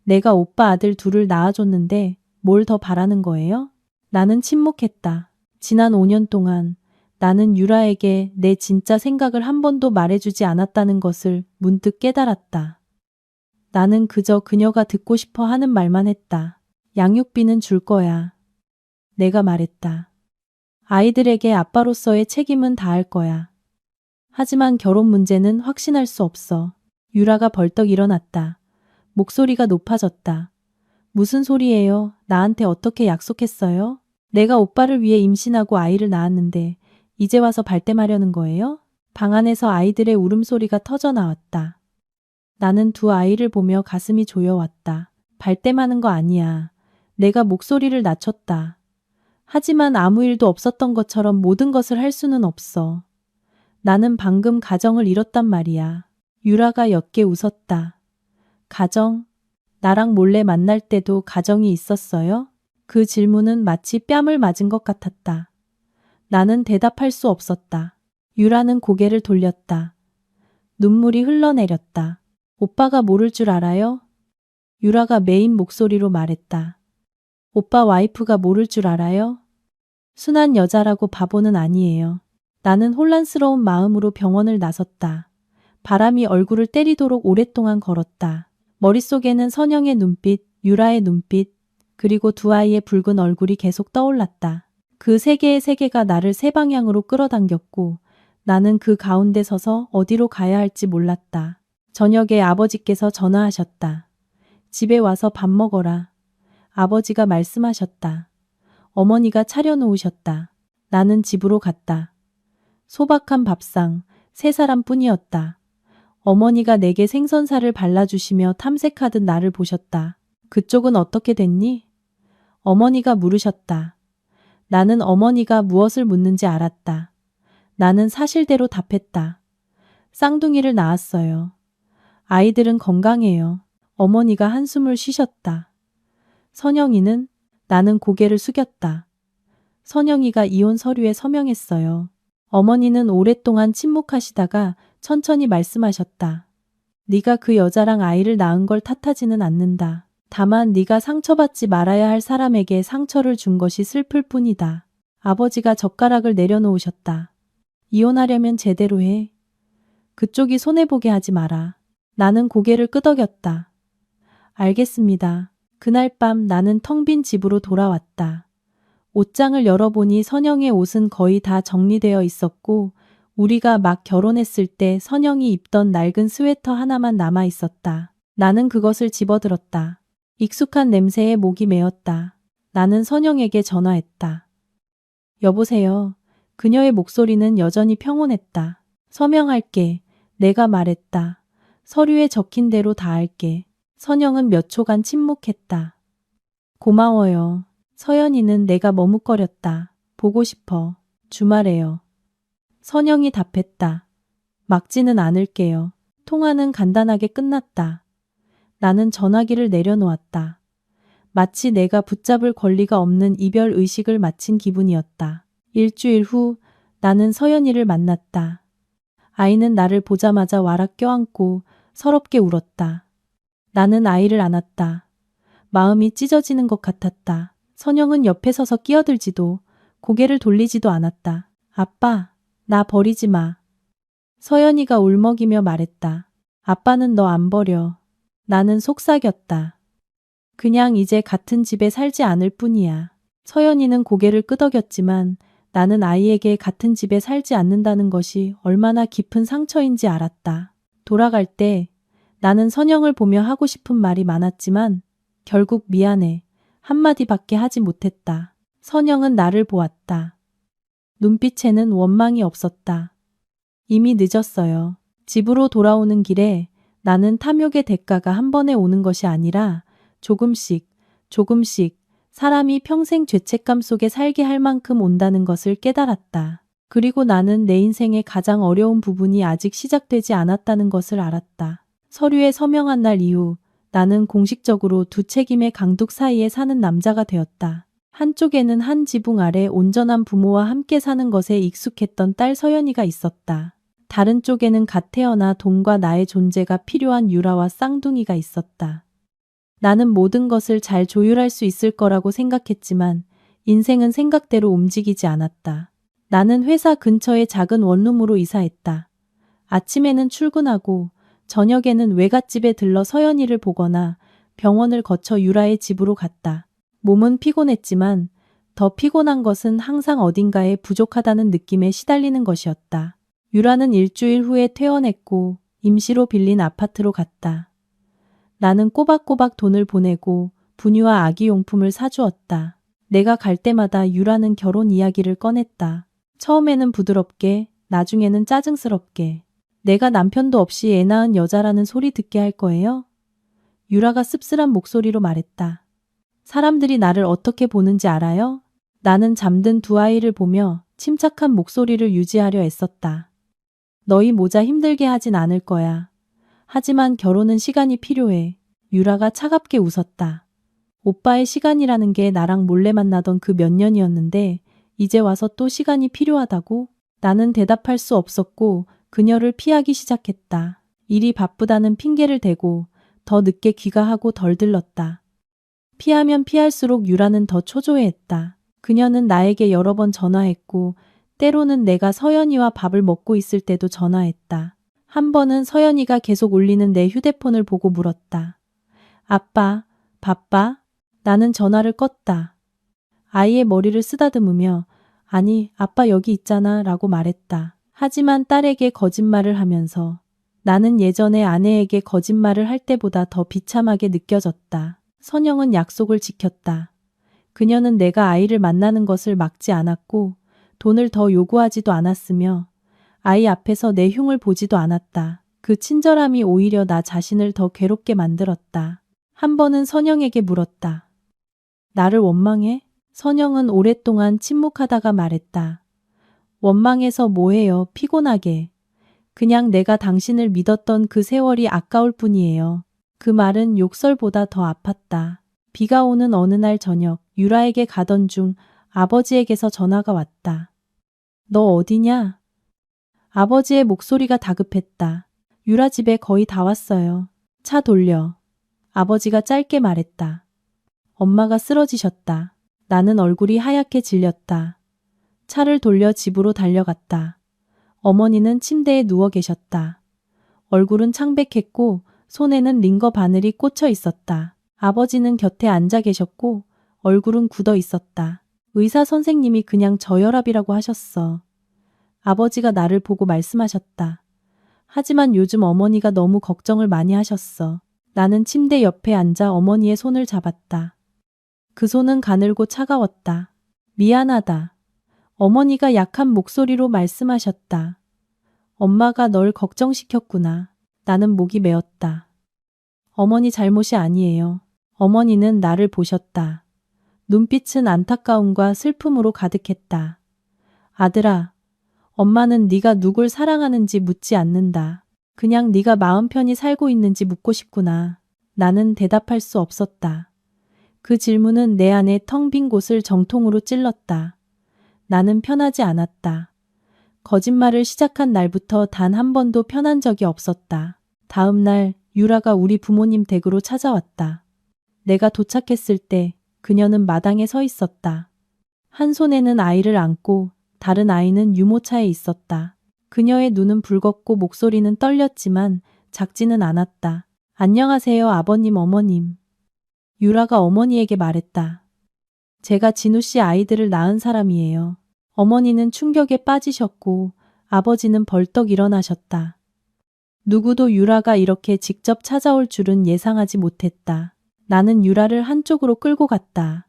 A: 내가 오빠 아들 둘을 낳아줬는데 뭘 더 바라는 거예요? 나는 침묵했다. 지난 5년 동안 나는 유라에게 내 진짜 생각을 한 번도 말해주지 않았다는 것을 문득 깨달았다. 나는 그저 그녀가 듣고 싶어 하는 말만 했다. 양육비는 줄 거야. 내가 말했다. 아이들에게 아빠로서의 책임은 다할 거야. 하지만 결혼 문제는 확신할 수 없어. 유라가 벌떡 일어났다. 목소리가 높아졌다. 무슨 소리예요? 나한테 어떻게 약속했어요? 내가 오빠를 위해 임신하고 아이를 낳았는데 이제 와서 발뺌하려는 거예요? 방 안에서 아이들의 울음소리가 터져 나왔다. 나는 두 아이를 보며 가슴이 조여왔다. 발뺌하는 거 아니야. 내가 목소리를 낮췄다. 하지만 아무 일도 없었던 것처럼 모든 것을 할 수는 없어. 나는 방금 가정을 잃었단 말이야. 유라가 옅게 웃었다. 가정? 나랑 몰래 만날 때도 가정이 있었어요? 그 질문은 마치 뺨을 맞은 것 같았다. 나는 대답할 수 없었다. 유라는 고개를 돌렸다. 눈물이 흘러내렸다. 오빠가 모를 줄 알아요? 유라가 메인 목소리로 말했다. 오빠 와이프가 모를 줄 알아요? 순한 여자라고 바보는 아니에요. 나는 혼란스러운 마음으로 병원을 나섰다. 바람이 얼굴을 때리도록 오랫동안 걸었다. 머릿속에는 선영의 눈빛, 유라의 눈빛, 그리고 두 아이의 붉은 얼굴이 계속 떠올랐다. 그 세 개의 세계가 나를 세 방향으로 끌어당겼고 나는 그 가운데 서서 어디로 가야 할지 몰랐다. 저녁에 아버지께서 전화하셨다. 집에 와서 밥 먹어라. 아버지가 말씀하셨다. 어머니가 차려놓으셨다. 나는 집으로 갔다. 소박한 밥상, 세 사람뿐이었다. 어머니가 내게 생선살을 발라주시며 탐색하듯 나를 보셨다. 그쪽은 어떻게 됐니? 어머니가 물으셨다. 나는 어머니가 무엇을 묻는지 알았다. 나는 사실대로 답했다. 쌍둥이를 낳았어요. 아이들은 건강해요. 어머니가 한숨을 쉬셨다. 선영이는? 나는 고개를 숙였다. 선영이가 이혼 서류에 서명했어요. 어머니는 오랫동안 침묵하시다가 천천히 말씀하셨다. 네가 그 여자랑 아이를 낳은 걸 탓하지는 않는다. 다만 네가 상처받지 말아야 할 사람에게 상처를 준 것이 슬플 뿐이다. 아버지가 젓가락을 내려놓으셨다. 이혼하려면 제대로 해. 그쪽이 손해보게 하지 마라. 나는 고개를 끄덕였다. 알겠습니다. 그날 밤 나는 텅 빈 집으로 돌아왔다. 옷장을 열어보니 선영의 옷은 거의 다 정리되어 있었고 우리가 막 결혼했을 때 선영이 입던 낡은 스웨터 하나만 남아 있었다. 나는 그것을 집어들었다. 익숙한 냄새에 목이 메었다. 나는 선영에게 전화했다. 여보세요. 그녀의 목소리는 여전히 평온했다. 서명할게. 내가 말했다. 서류에 적힌 대로 다 할게. 선영은 몇 초간 침묵했다. 고마워요. 서연이는 내가 머뭇거렸다. 보고 싶어. 주말에요. 선영이 답했다. 막지는 않을게요. 통화는 간단하게 끝났다. 나는 전화기를 내려놓았다. 마치 내가 붙잡을 권리가 없는 이별 의식을 마친 기분이었다. 일주일 후 나는 서연이를 만났다. 아이는 나를 보자마자 와락 껴안고 서럽게 울었다. 나는 아이를 안았다. 마음이 찢어지는 것 같았다. 선영은 옆에 서서 끼어들지도 고개를 돌리지도 않았다. 아빠, 나 버리지 마. 서연이가 울먹이며 말했다. 아빠는 너 안 버려. 나는 속삭였다. 그냥 이제 같은 집에 살지 않을 뿐이야. 서연이는 고개를 끄덕였지만 나는 아이에게 같은 집에 살지 않는다는 것이 얼마나 깊은 상처인지 알았다. 돌아갈 때 나는 선영을 보며 하고 싶은 말이 많았지만 결국 미안해 한마디밖에 하지 못했다. 선영은 나를 보았다. 눈빛에는 원망이 없었다. 이미 늦었어요. 집으로 돌아오는 길에 나는 탐욕의 대가가 한 번에 오는 것이 아니라 조금씩 사람이 평생 죄책감 속에 살게 할 만큼 온다는 것을 깨달았다. 그리고 나는 내 인생의 가장 어려운 부분이 아직 시작되지 않았다는 것을 알았다. 서류에 서명한 날 이후 나는 공식적으로 두 책임의 강둑 사이에 사는 남자가 되었다. 한쪽에는 한 지붕 아래 온전한 부모와 함께 사는 것에 익숙했던 딸 서연이가 있었다. 다른 쪽에는 갓 태어나 돈과 나의 존재가 필요한 유라와 쌍둥이가 있었다. 나는 모든 것을 잘 조율할 수 있을 거라고 생각했지만 인생은 생각대로 움직이지 않았다. 나는 회사 근처의 작은 원룸으로 이사했다. 아침에는 출근하고 저녁에는 외갓집에 들러 서연이를 보거나 병원을 거쳐 유라의 집으로 갔다. 몸은 피곤했지만 더 피곤한 것은 항상 어딘가에 부족하다는 느낌에 시달리는 것이었다. 유라는 일주일 후에 퇴원했고 임시로 빌린 아파트로 갔다. 나는 꼬박꼬박 돈을 보내고 분유와 아기용품을 사주었다. 내가 갈 때마다 유라는 결혼 이야기를 꺼냈다. 처음에는 부드럽게, 나중에는 짜증스럽게. 내가 남편도 없이 애 낳은 여자라는 소리 듣게 할 거예요? 유라가 씁쓸한 목소리로 말했다. 사람들이 나를 어떻게 보는지 알아요? 나는 잠든 두 아이를 보며 침착한 목소리를 유지하려 애썼다. 너희 모자 힘들게 하진 않을 거야. 하지만 결혼은 시간이 필요해. 유라가 차갑게 웃었다. 오빠의 시간이라는 게 나랑 몰래 만나던 그 몇 년이었는데 이제 와서 또 시간이 필요하다고? 나는 대답할 수 없었고 그녀를 피하기 시작했다. 일이 바쁘다는 핑계를 대고 더 늦게 귀가하고 덜 들렀다. 피하면 피할수록 유라는 더 초조해했다. 그녀는 나에게 여러 번 전화했고 때로는 내가 서연이와 밥을 먹고 있을 때도 전화했다. 한 번은 서연이가 계속 울리는 내 휴대폰을 보고 물었다. 아빠, 바빠? 나는 전화를 껐다. 아이의 머리를 쓰다듬으며 아니, 아빠 여기 있잖아 라고 말했다. 하지만 딸에게 거짓말을 하면서 나는 예전에 아내에게 거짓말을 할 때보다 더 비참하게 느껴졌다. 선영은 약속을 지켰다. 그녀는 내가 아이를 만나는 것을 막지 않았고 돈을 더 요구하지도 않았으며 아이 앞에서 내 흉을 보지도 않았다. 그 친절함이 오히려 나 자신을 더 괴롭게 만들었다. 한 번은 선영에게 물었다. 나를 원망해? 선영은 오랫동안 침묵하다가 말했다. 원망해서 뭐해요? 피곤하게. 그냥 내가 당신을 믿었던 그 세월이 아까울 뿐이에요. 그 말은 욕설보다 더 아팠다. 비가 오는 어느 날 저녁 유라에게 가던 중 아버지에게서 전화가 왔다. 너 어디냐? 아버지의 목소리가 다급했다. 유라 집에 거의 다 왔어요. 차 돌려. 아버지가 짧게 말했다. 엄마가 쓰러지셨다. 나는 얼굴이 하얗게 질렸다. 차를 돌려 집으로 달려갔다. 어머니는 침대에 누워 계셨다. 얼굴은 창백했고 손에는 링거 바늘이 꽂혀 있었다. 아버지는 곁에 앉아 계셨고 얼굴은 굳어 있었다. 의사 선생님이 그냥 저혈압이라고 하셨어. 아버지가 나를 보고 말씀하셨다. 하지만 요즘 어머니가 너무 걱정을 많이 하셨어. 나는 침대 옆에 앉아 어머니의 손을 잡았다. 그 손은 가늘고 차가웠다. 미안하다. 어머니가 약한 목소리로 말씀하셨다. 엄마가 널 걱정시켰구나. 나는 목이 메었다. 어머니 잘못이 아니에요. 어머니는 나를 보셨다. 눈빛은 안타까움과 슬픔으로 가득했다. 아들아, 엄마는 네가 누굴 사랑하는지 묻지 않는다. 그냥 네가 마음 편히 살고 있는지 묻고 싶구나. 나는 대답할 수 없었다. 그 질문은 내 안에 텅 빈 곳을 정통으로 찔렀다. 나는 편하지 않았다. 거짓말을 시작한 날부터 단 한 번도 편한 적이 없었다. 다음 날 유라가 우리 부모님 댁으로 찾아왔다. 내가 도착했을 때 그녀는 마당에 서 있었다. 한 손에는 아이를 안고 다른 아이는 유모차에 있었다. 그녀의 눈은 붉었고 목소리는 떨렸지만 작지는 않았다. 안녕하세요, 아버님, 어머님. 유라가 어머니에게 말했다. 제가 진우 씨 아이들을 낳은 사람이에요. 어머니는 충격에 빠지셨고 아버지는 벌떡 일어나셨다. 누구도 유라가 이렇게 직접 찾아올 줄은 예상하지 못했다. 나는 유라를 한쪽으로 끌고 갔다.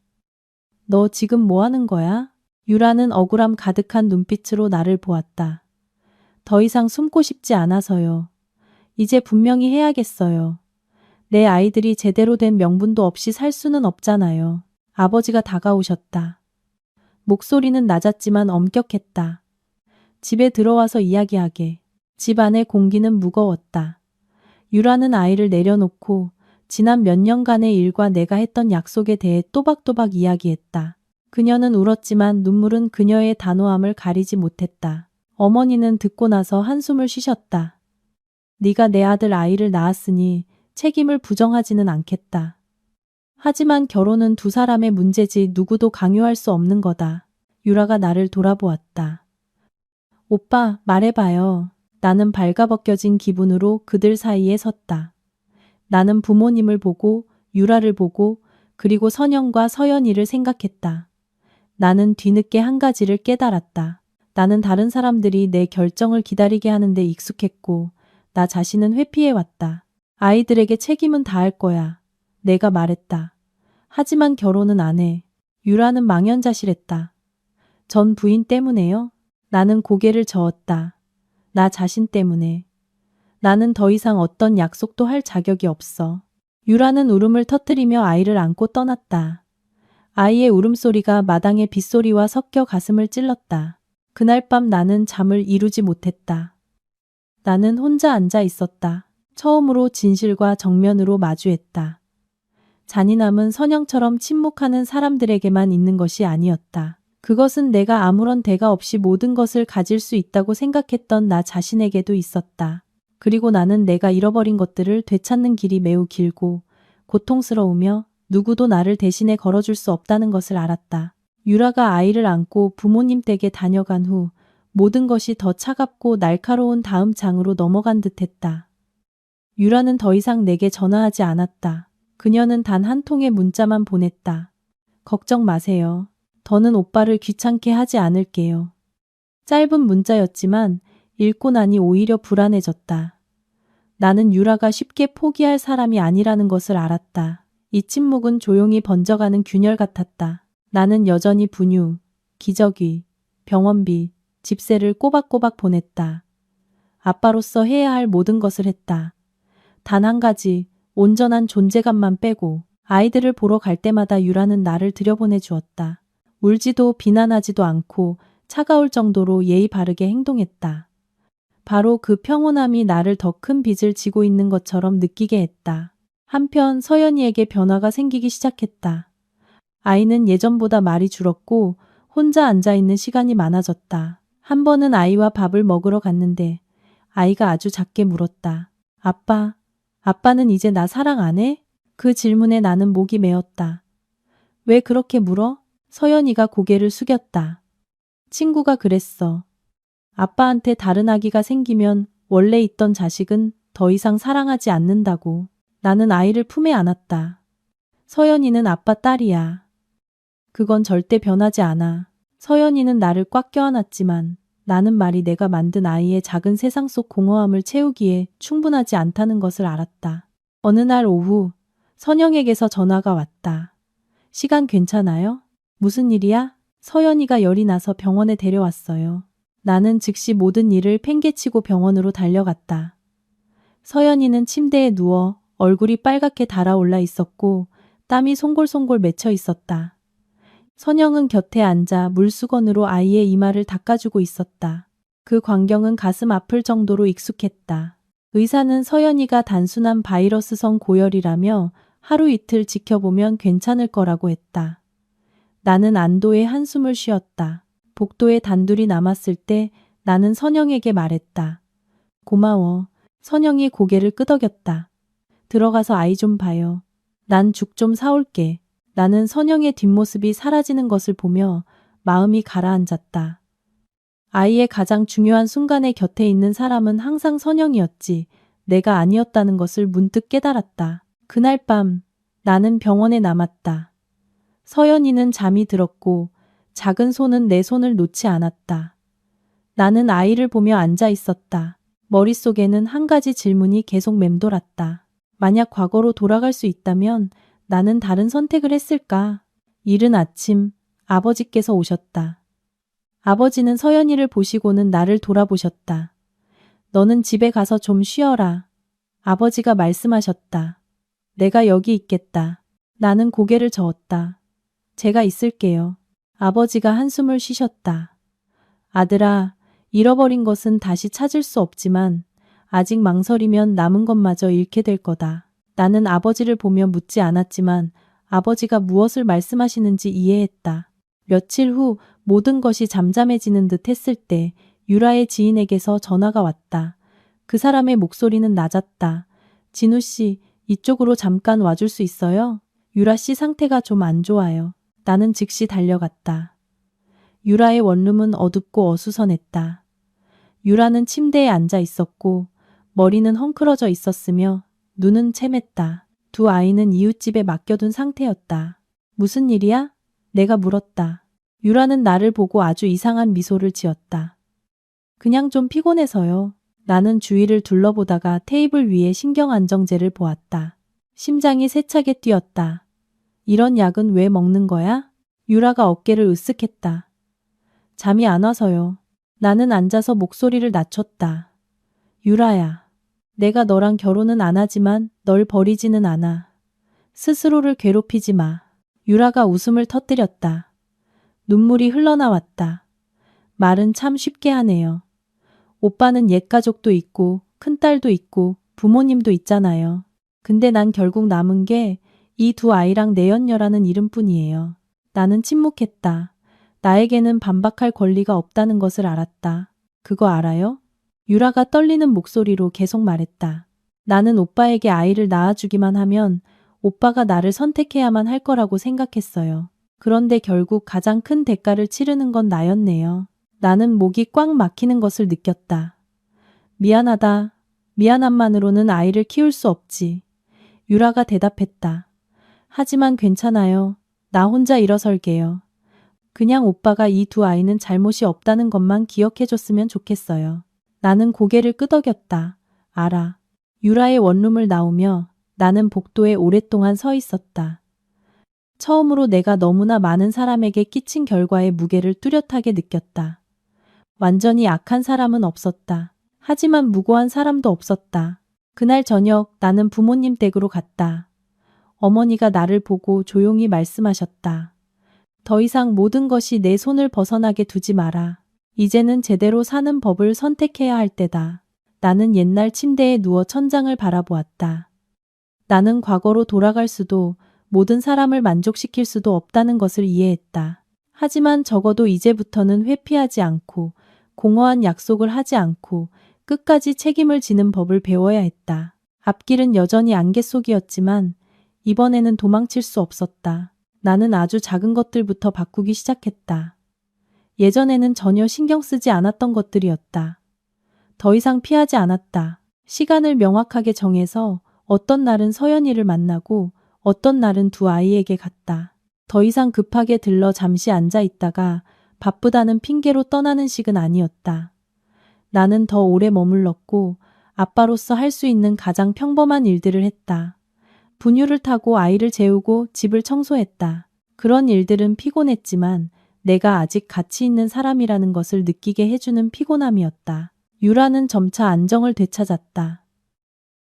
A: 너 지금 뭐 하는 거야? 유라는 억울함 가득한 눈빛으로 나를 보았다. 더 이상 숨고 싶지 않아서요. 이제 분명히 해야겠어요. 내 아이들이 제대로 된 명분도 없이 살 수는 없잖아요. 아버지가 다가오셨다. 목소리는 낮았지만 엄격했다. 집에 들어와서 이야기하게. 집 안의 공기는 무거웠다. 유라는 아이를 내려놓고 지난 몇 년간의 일과 내가 했던 약속에 대해 또박또박 이야기했다. 그녀는 울었지만 눈물은 그녀의 단호함을 가리지 못했다. 어머니는 듣고 나서 한숨을 쉬셨다. 네가 내 아들 아이를 낳았으니 책임을 부정하지는 않겠다. 하지만 결혼은 두 사람의 문제지 누구도 강요할 수 없는 거다. 유라가 나를 돌아보았다. 오빠, 말해봐요. 나는 발가벗겨진 기분으로 그들 사이에 섰다. 나는 부모님을 보고 유라를 보고 그리고 선영과 서연이를 생각했다. 나는 뒤늦게 한 가지를 깨달았다. 나는 다른 사람들이 내 결정을 기다리게 하는데 익숙했고 나 자신은 회피해왔다. 아이들에게 책임은 다할 거야. 내가 말했다. 하지만 결혼은 안 해. 유라는 망연자실했다. 전 부인 때문에요? 나는 고개를 저었다. 나 자신 때문에. 나는 더 이상 어떤 약속도 할 자격이 없어. 유라는 울음을 터뜨리며 아이를 안고 떠났다. 아이의 울음소리가 마당의 빗소리와 섞여 가슴을 찔렀다. 그날 밤 나는 잠을 이루지 못했다. 나는 혼자 앉아 있었다. 처음으로 진실과 정면으로 마주했다. 잔인함은 선영처럼 침묵하는 사람들에게만 있는 것이 아니었다. 그것은 내가 아무런 대가 없이 모든 것을 가질 수 있다고 생각했던 나 자신에게도 있었다. 그리고 나는 내가 잃어버린 것들을 되찾는 길이 매우 길고 고통스러우며 누구도 나를 대신에 걸어줄 수 없다는 것을 알았다. 유라가 아이를 안고 부모님 댁에 다녀간 후 모든 것이 더 차갑고 날카로운 다음 장으로 넘어간 듯했다. 유라는 더 이상 내게 전화하지 않았다. 그녀는 단 한 통의 문자만 보냈다. 걱정 마세요. 더는 오빠를 귀찮게 하지 않을게요. 짧은 문자였지만 읽고 나니 오히려 불안해졌다. 나는 유라가 쉽게 포기할 사람이 아니라는 것을 알았다. 이 침묵은 조용히 번져가는 균열 같았다. 나는 여전히 분유, 기저귀, 병원비, 집세를 꼬박꼬박 보냈다. 아빠로서 해야 할 모든 것을 했다. 단 한 가지, 온전한 존재감만 빼고 아이들을 보러 갈 때마다 유라는 나를 들여보내 주었다. 울지도 비난하지도 않고 차가울 정도로 예의 바르게 행동했다. 바로 그 평온함이 나를 더 큰 빚을 지고 있는 것처럼 느끼게 했다. 한편 서연이에게 변화가 생기기 시작했다. 아이는 예전보다 말이 줄었고 혼자 앉아있는 시간이 많아졌다. 한 번은 아이와 밥을 먹으러 갔는데 아이가 아주 작게 물었다. 아빠는 이제 나 사랑 안 해? 그 질문에 나는 목이 메었다. 왜 그렇게 물어? 서연이가 고개를 숙였다. 친구가 그랬어. 아빠한테 다른 아기가 생기면 원래 있던 자식은 더 이상 사랑하지 않는다고. 나는 아이를 품에 안았다. 서연이는 아빠 딸이야. 그건 절대 변하지 않아. 서연이는 나를 꽉 껴안았지만 나는 말이 내가 만든 아이의 작은 세상 속 공허함을 채우기에 충분하지 않다는 것을 알았다. 어느 날 오후 선영에게서 전화가 왔다. 시간 괜찮아요? 무슨 일이야? 서연이가 열이 나서 병원에 데려왔어요. 나는 즉시 모든 일을 팽개치고 병원으로 달려갔다. 서연이는 침대에 누워 얼굴이 빨갛게 달아올라 있었고 땀이 송골송골 맺혀 있었다. 선영은 곁에 앉아 물수건으로 아이의 이마를 닦아주고 있었다. 그 광경은 가슴 아플 정도로 익숙했다. 의사는 서연이가 단순한 바이러스성 고열이라며 하루 이틀 지켜보면 괜찮을 거라고 했다. 나는 안도의 한숨을 쉬었다. 복도에 단둘이 남았을 때 나는 선영에게 말했다. 고마워. 선영이 고개를 끄덕였다. 들어가서 아이 좀 봐요. 난 죽 좀 사올게. 나는 선영의 뒷모습이 사라지는 것을 보며 마음이 가라앉았다. 아이의 가장 중요한 순간에 곁에 있는 사람은 항상 선영이었지 내가 아니었다는 것을 문득 깨달았다. 그날 밤 나는 병원에 남았다. 서연이는 잠이 들었고 작은 손은 내 손을 놓지 않았다. 나는 아이를 보며 앉아 있었다. 머릿속에는 한 가지 질문이 계속 맴돌았다. 만약 과거로 돌아갈 수 있다면 나는 다른 선택을 했을까? 이른 아침 아버지께서 오셨다. 아버지는 서연이를 보시고는 나를 돌아보셨다. 너는 집에 가서 좀 쉬어라. 아버지가 말씀하셨다. 내가 여기 있겠다. 나는 고개를 저었다. 제가 있을게요. 아버지가 한숨을 쉬셨다. 아들아, 잃어버린 것은 다시 찾을 수 없지만 아직 망설이면 남은 것마저 잃게 될 거다. 나는 아버지를 보며 묻지 않았지만 아버지가 무엇을 말씀하시는지 이해했다. 며칠 후 모든 것이 잠잠해지는 듯 했을 때 유라의 지인에게서 전화가 왔다. 그 사람의 목소리는 낮았다. 진우 씨, 이쪽으로 잠깐 와줄 수 있어요? 유라 씨 상태가 좀 안 좋아요. 나는 즉시 달려갔다. 유라의 원룸은 어둡고 어수선했다. 유라는 침대에 앉아 있었고 머리는 헝클어져 있었으며 눈은 채맸다. 두 아이는 이웃집에 맡겨둔 상태였다. 무슨 일이야? 내가 물었다. 유라는 나를 보고 아주 이상한 미소를 지었다. 그냥 좀 피곤해서요. 나는 주위를 둘러보다가 테이블 위에 신경안정제를 보았다. 심장이 세차게 뛰었다. 이런 약은 왜 먹는 거야? 유라가 어깨를 으쓱했다. 잠이 안 와서요. 나는 앉아서 목소리를 낮췄다. 유라야, 내가 너랑 결혼은 안 하지만 널 버리지는 않아. 스스로를 괴롭히지 마. 유라가 웃음을 터뜨렸다. 눈물이 흘러나왔다. 말은 참 쉽게 하네요. 오빠는 옛가족도 있고 큰딸도 있고 부모님도 있잖아요. 근데 난 결국 남은 게 이 두 아이랑 내연녀라는 이름뿐이에요. 나는 침묵했다. 나에게는 반박할 권리가 없다는 것을 알았다. 그거 알아요? 유라가 떨리는 목소리로 계속 말했다. 나는 오빠에게 아이를 낳아주기만 하면 오빠가 나를 선택해야만 할 거라고 생각했어요. 그런데 결국 가장 큰 대가를 치르는 건 나였네요. 나는 목이 꽉 막히는 것을 느꼈다. 미안하다. 미안함만으로는 아이를 키울 수 없지. 유라가 대답했다. 하지만 괜찮아요. 나 혼자 일어설게요. 그냥 오빠가 이 두 아이는 잘못이 없다는 것만 기억해줬으면 좋겠어요. 나는 고개를 끄덕였다. 알아. 유라의 원룸을 나오며 나는 복도에 오랫동안 서 있었다. 처음으로 내가 너무나 많은 사람에게 끼친 결과의 무게를 뚜렷하게 느꼈다. 완전히 악한 사람은 없었다. 하지만 무고한 사람도 없었다. 그날 저녁 나는 부모님 댁으로 갔다. 어머니가 나를 보고 조용히 말씀하셨다. 더 이상 모든 것이 내 손을 벗어나게 두지 마라. 이제는 제대로 사는 법을 선택해야 할 때다. 나는 옛날 침대에 누워 천장을 바라보았다. 나는 과거로 돌아갈 수도 모든 사람을 만족시킬 수도 없다는 것을 이해했다. 하지만 적어도 이제부터는 회피하지 않고 공허한 약속을 하지 않고 끝까지 책임을 지는 법을 배워야 했다. 앞길은 여전히 안개 속이었지만 이번에는 도망칠 수 없었다. 나는 아주 작은 것들부터 바꾸기 시작했다. 예전에는 전혀 신경 쓰지 않았던 것들이었다. 더 이상 피하지 않았다. 시간을 명확하게 정해서 어떤 날은 서연이를 만나고 어떤 날은 두 아이에게 갔다. 더 이상 급하게 들러 잠시 앉아 있다가 바쁘다는 핑계로 떠나는 식은 아니었다. 나는 더 오래 머물렀고 아빠로서 할 수 있는 가장 평범한 일들을 했다. 분유를 타고 아이를 재우고 집을 청소했다. 그런 일들은 피곤했지만 내가 아직 가치 있는 사람이라는 것을 느끼게 해주는 피곤함이었다. 유라는 점차 안정을 되찾았다.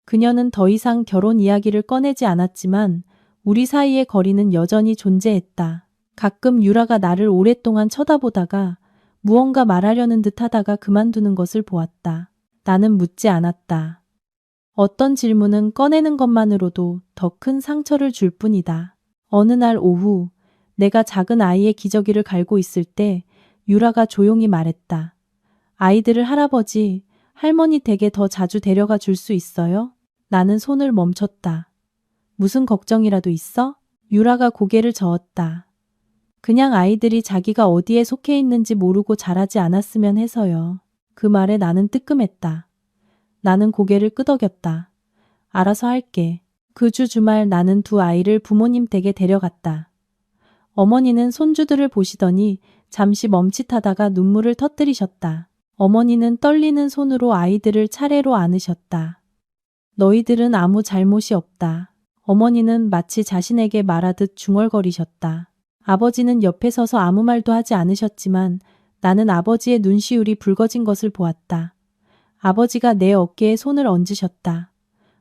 A: 그녀는 더 이상 결혼 이야기를 꺼내지 않았지만 우리 사이의 거리는 여전히 존재했다. 가끔 유라가 나를 오랫동안 쳐다보다가 무언가 말하려는 듯 하다가 그만두는 것을 보았다. 나는 묻지 않았다. 어떤 질문은 꺼내는 것만으로도 더 큰 상처를 줄 뿐이다. 어느 날 오후 내가 작은 아이의 기저귀를 갈고 있을 때 유라가 조용히 말했다. 아이들을 할아버지, 할머니 댁에 더 자주 데려가 줄 수 있어요? 나는 손을 멈췄다. 무슨 걱정이라도 있어? 유라가 고개를 저었다. 그냥 아이들이 자기가 어디에 속해 있는지 모르고 자라지 않았으면 해서요. 그 말에 나는 뜨끔했다. 나는 고개를 끄덕였다. 알아서 할게. 그 주 주말 나는 두 아이를 부모님 댁에 데려갔다. 어머니는 손주들을 보시더니 잠시 멈칫하다가 눈물을 터뜨리셨다. 어머니는 떨리는 손으로 아이들을 차례로 안으셨다. 너희들은 아무 잘못이 없다. 어머니는 마치 자신에게 말하듯 중얼거리셨다. 아버지는 옆에 서서 아무 말도 하지 않으셨지만 나는 아버지의 눈시울이 붉어진 것을 보았다. 아버지가 내 어깨에 손을 얹으셨다.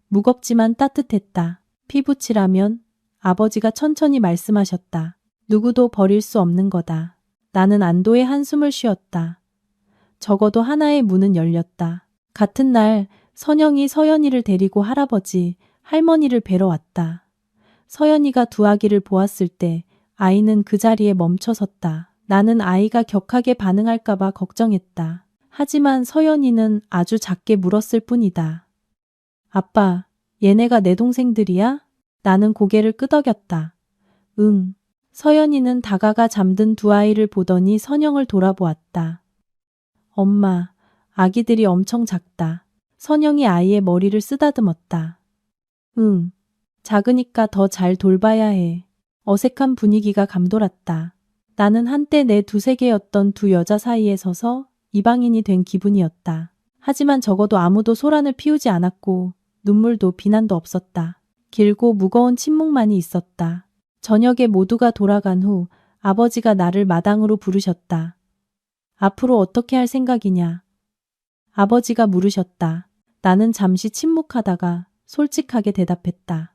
A: 무겁지만 따뜻했다. 피부치라면 아버지가 천천히 말씀하셨다. 누구도 버릴 수 없는 거다. 나는 안도의 한숨을 쉬었다. 적어도 하나의 문은 열렸다. 같은 날 선영이 서연이를 데리고 할아버지, 할머니를 뵈러 왔다. 서연이가 두 아기를 보았을 때 아이는 그 자리에 멈춰섰다. 나는 아이가 격하게 반응할까봐 걱정했다. 하지만 서연이는 아주 작게 물었을 뿐이다. 아빠, 얘네가 내 동생들이야? 나는 고개를 끄덕였다. 응. 서연이는 다가가 잠든 두 아이를 보더니 선영을 돌아보았다. 엄마, 아기들이 엄청 작다. 선영이 아이의 머리를 쓰다듬었다. 응. 작으니까 더 잘 돌봐야 해. 어색한 분위기가 감돌았다. 나는 한때 내 두세 개였던 두 여자 사이에 서서 이방인이 된 기분이었다. 하지만 적어도 아무도 소란을 피우지 않았고 눈물도 비난도 없었다. 길고 무거운 침묵만이 있었다. 저녁에 모두가 돌아간 후 아버지가 나를 마당으로 부르셨다. 앞으로 어떻게 할 생각이냐? 아버지가 물으셨다. 나는 잠시 침묵하다가 솔직하게 대답했다.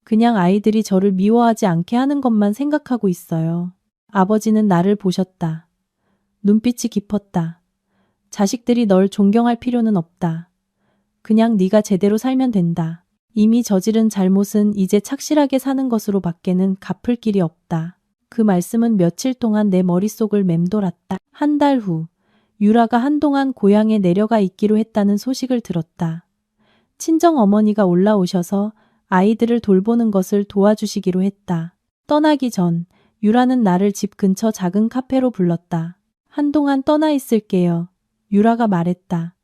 A: 그냥 아이들이 저를 미워하지 않게 하는 것만 생각하고 있어요. 아버지는 나를 보셨다. 눈빛이 깊었다. 자식들이 널 존경할 필요는 없다. 그냥 네가 제대로 살면 된다. 이미 저지른 잘못은 이제 착실하게 사는 것으로 밖에는 갚을 길이 없다. 그 말씀은 며칠 동안 내 머릿속을 맴돌았다. 한 달 후, 유라가 한동안 고향에 내려가 있기로 했다는 소식을 들었다. 친정 어머니가 올라오셔서 아이들을 돌보는 것을 도와주시기로 했다. 떠나기 전 유라는 나를 집 근처 작은 카페로 불렀다. 한동안 떠나 있을게요. 유라가 말했다.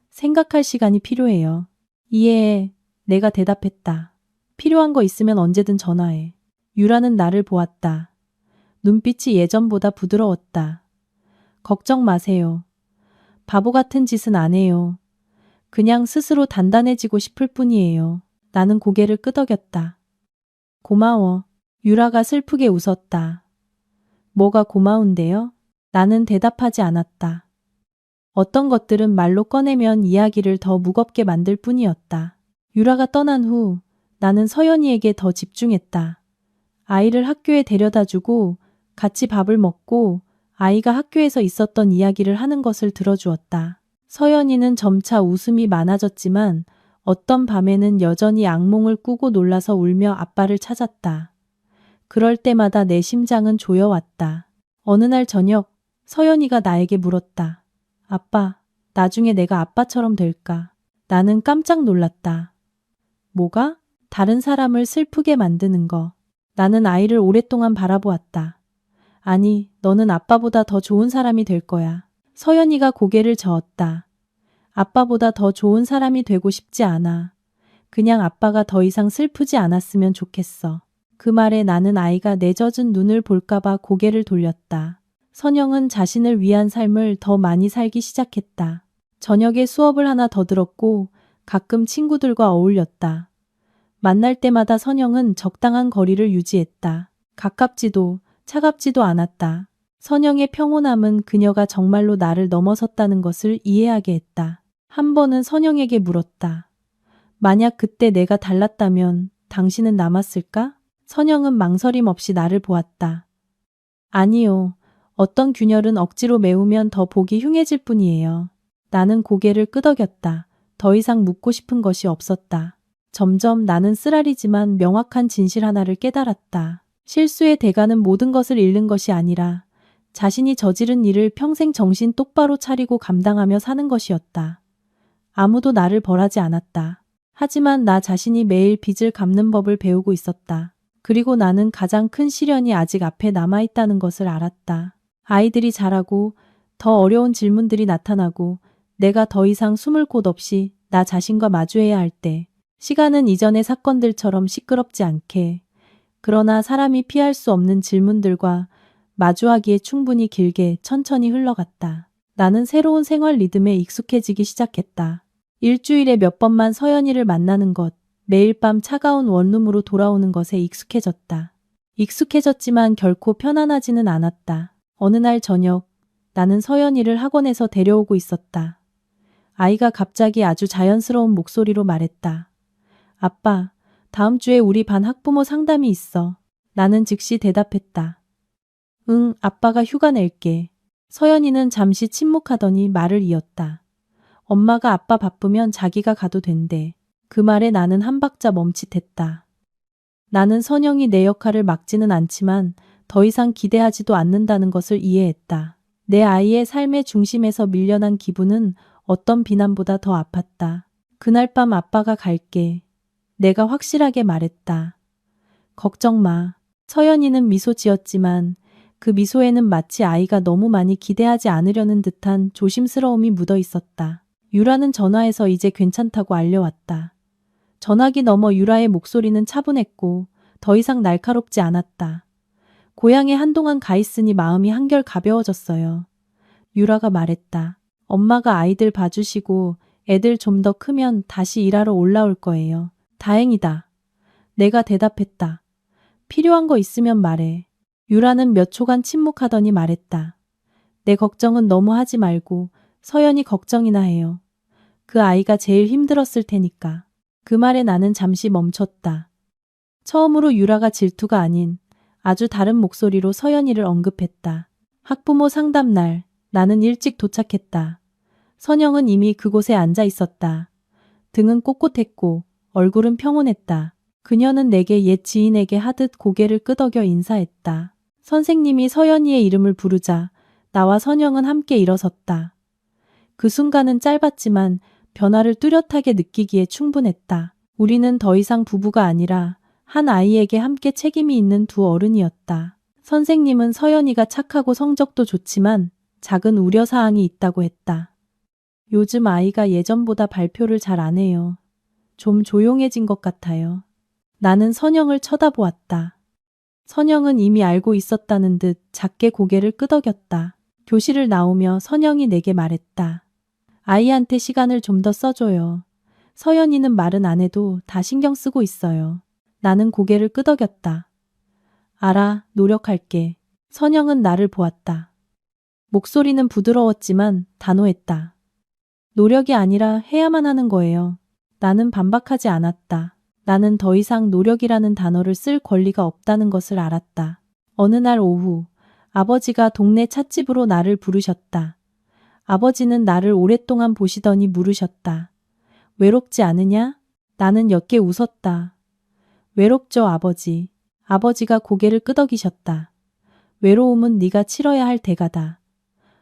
A: 생각할 시간이 필요해요. 이해해. 내가 대답했다. 필요한 거 있으면 언제든 전화해. 유라는 나를 보았다. 눈빛이 예전보다 부드러웠다. 걱정 마세요. 바보 같은 짓은 안 해요. 그냥 스스로 단단해지고 싶을 뿐이에요. 나는 고개를 끄덕였다. 고마워. 유라가 슬프게 웃었다. 뭐가 고마운데요? 나는 대답하지 않았다. 어떤 것들은 말로 꺼내면 이야기를 더 무겁게 만들 뿐이었다. 유라가 떠난 후 나는 서연이에게 더 집중했다. 아이를 학교에 데려다주고 같이 밥을 먹고 아이가 학교에서 있었던 이야기를 하는 것을 들어주었다. 서연이는 점차 웃음이 많아졌지만 어떤 밤에는 여전히 악몽을 꾸고 놀라서 울며 아빠를 찾았다. 그럴 때마다 내 심장은 조여왔다. 어느 날 저녁 서연이가 나에게 물었다. 아빠, 나중에 내가 아빠처럼 될까? 나는 깜짝 놀랐다. 뭐가? 다른 사람을 슬프게 만드는 거. 나는 아이를 오랫동안 바라보았다. 아니, 너는 아빠보다 더 좋은 사람이 될 거야. 서연이가 고개를 저었다. 아빠보다 더 좋은 사람이 되고 싶지 않아. 그냥 아빠가 더 이상 슬프지 않았으면 좋겠어. 그 말에 나는 아이가 내 젖은 눈을 볼까봐 고개를 돌렸다. 선영은 자신을 위한 삶을 더 많이 살기 시작했다. 저녁에 수업을 하나 더 들었고 가끔 친구들과 어울렸다. 만날 때마다 선영은 적당한 거리를 유지했다. 가깝지도 차갑지도 않았다. 선영의 평온함은 그녀가 정말로 나를 넘어섰다는 것을 이해하게 했다. 한 번은 선영에게 물었다. 만약 그때 내가 달랐다면 당신은 남았을까? 선영은 망설임 없이 나를 보았다. 아니요. 어떤 균열은 억지로 메우면 더 보기 흉해질 뿐이에요. 나는 고개를 끄덕였다. 더 이상 묻고 싶은 것이 없었다. 점점 나는 쓰라리지만 명확한 진실 하나를 깨달았다. 실수의 대가는 모든 것을 잃는 것이 아니라 자신이 저지른 일을 평생 정신 똑바로 차리고 감당하며 사는 것이었다. 아무도 나를 벌하지 않았다. 하지만 나 자신이 매일 빚을 갚는 법을 배우고 있었다. 그리고 나는 가장 큰 시련이 아직 앞에 남아있다는 것을 알았다. 아이들이 자라고 더 어려운 질문들이 나타나고 내가 더 이상 숨을 곳 없이 나 자신과 마주해야 할 때 시간은 이전의 사건들처럼 시끄럽지 않게 그러나 사람이 피할 수 없는 질문들과 마주하기에 충분히 길게 천천히 흘러갔다. 나는 새로운 생활 리듬에 익숙해지기 시작했다. 일주일에 몇 번만 서연이를 만나는 것, 매일 밤 차가운 원룸으로 돌아오는 것에 익숙해졌다. 익숙해졌지만 결코 편안하지는 않았다. 어느 날 저녁, 나는 서연이를 학원에서 데려오고 있었다. 아이가 갑자기 아주 자연스러운 목소리로 말했다. 아빠, 다음 주에 우리 반 학부모 상담이 있어. 나는 즉시 대답했다. 응, 아빠가 휴가 낼게. 서연이는 잠시 침묵하더니 말을 이었다. 엄마가 아빠 바쁘면 자기가 가도 된대. 그 말에 나는 한 박자 멈칫했다. 나는 선영이 내 역할을 막지는 않지만 더 이상 기대하지도 않는다는 것을 이해했다. 내 아이의 삶의 중심에서 밀려난 기분은 어떤 비난보다 더 아팠다. 그날 밤 아빠가 갈게. 내가 확실하게 말했다. 걱정 마. 서연이는 미소 지었지만 그 미소에는 마치 아이가 너무 많이 기대하지 않으려는 듯한 조심스러움이 묻어 있었다. 유라는 전화해서 이제 괜찮다고 알려왔다. 전화기 너머 유라의 목소리는 차분했고 더 이상 날카롭지 않았다. 고향에 한동안 가 있으니 마음이 한결 가벼워졌어요. 유라가 말했다. 엄마가 아이들 봐주시고 애들 좀 더 크면 다시 일하러 올라올 거예요. 다행이다. 내가 대답했다. 필요한 거 있으면 말해. 유라는 몇 초간 침묵하더니 말했다. 내 걱정은 너무 하지 말고 서연이 걱정이나 해요. 그 아이가 제일 힘들었을 테니까. 그 말에 나는 잠시 멈췄다. 처음으로 유라가 질투가 아닌 아주 다른 목소리로 서연이를 언급했다. 학부모 상담 날 나는 일찍 도착했다. 선영은 이미 그곳에 앉아 있었다. 등은 꼿꼿했고 얼굴은 평온했다. 그녀는 내게 옛 지인에게 하듯 고개를 끄덕여 인사했다. 선생님이 서연이의 이름을 부르자 나와 선영은 함께 일어섰다. 그 순간은 짧았지만 변화를 뚜렷하게 느끼기에 충분했다. 우리는 더 이상 부부가 아니라 한 아이에게 함께 책임이 있는 두 어른이었다. 선생님은 서연이가 착하고 성적도 좋지만 작은 우려사항이 있다고 했다. 요즘 아이가 예전보다 발표를 잘 안 해요. 좀 조용해진 것 같아요. 나는 선영을 쳐다보았다. 선영은 이미 알고 있었다는 듯 작게 고개를 끄덕였다. 교실을 나오며 선영이 내게 말했다. 아이한테 시간을 좀 더 써줘요. 서연이는 말은 안 해도 다 신경 쓰고 있어요. 나는 고개를 끄덕였다. 알아, 노력할게. 선영은 나를 보았다. 목소리는 부드러웠지만 단호했다. 노력이 아니라 해야만 하는 거예요. 나는 반박하지 않았다. 나는 더 이상 노력이라는 단어를 쓸 권리가 없다는 것을 알았다. 어느 날 오후, 아버지가 동네 찻집으로 나를 부르셨다. 아버지는 나를 오랫동안 보시더니 물으셨다. 외롭지 않으냐? 나는 옅게 웃었다. 외롭죠, 아버지. 아버지가 고개를 끄덕이셨다. 외로움은 네가 치러야 할 대가다.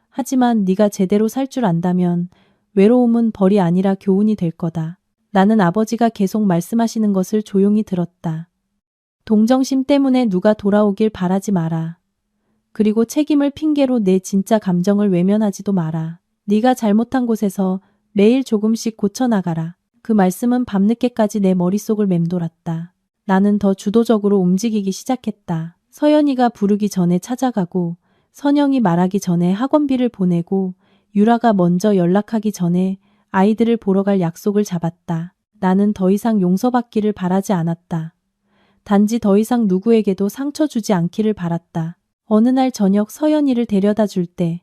A: 하지만 네가 제대로 살 줄 안다면 외로움은 벌이 아니라 교훈이 될 거다. 나는 아버지가 계속 말씀하시는 것을 조용히 들었다. 동정심 때문에 누가 돌아오길 바라지 마라. 그리고 책임을 핑계로 내 진짜 감정을 외면하지도 마라. 네가 잘못한 곳에서 매일 조금씩 고쳐나가라. 그 말씀은 밤늦게까지 내 머릿속을 맴돌았다. 나는 더 주도적으로 움직이기 시작했다. 서연이가 부르기 전에 찾아가고 선영이 말하기 전에 학원비를 보내고 유라가 먼저 연락하기 전에 아이들을 보러 갈 약속을 잡았다. 나는 더 이상 용서받기를 바라지 않았다. 단지 더 이상 누구에게도 상처 주지 않기를 바랐다. 어느 날 저녁 서연이를 데려다 줄 때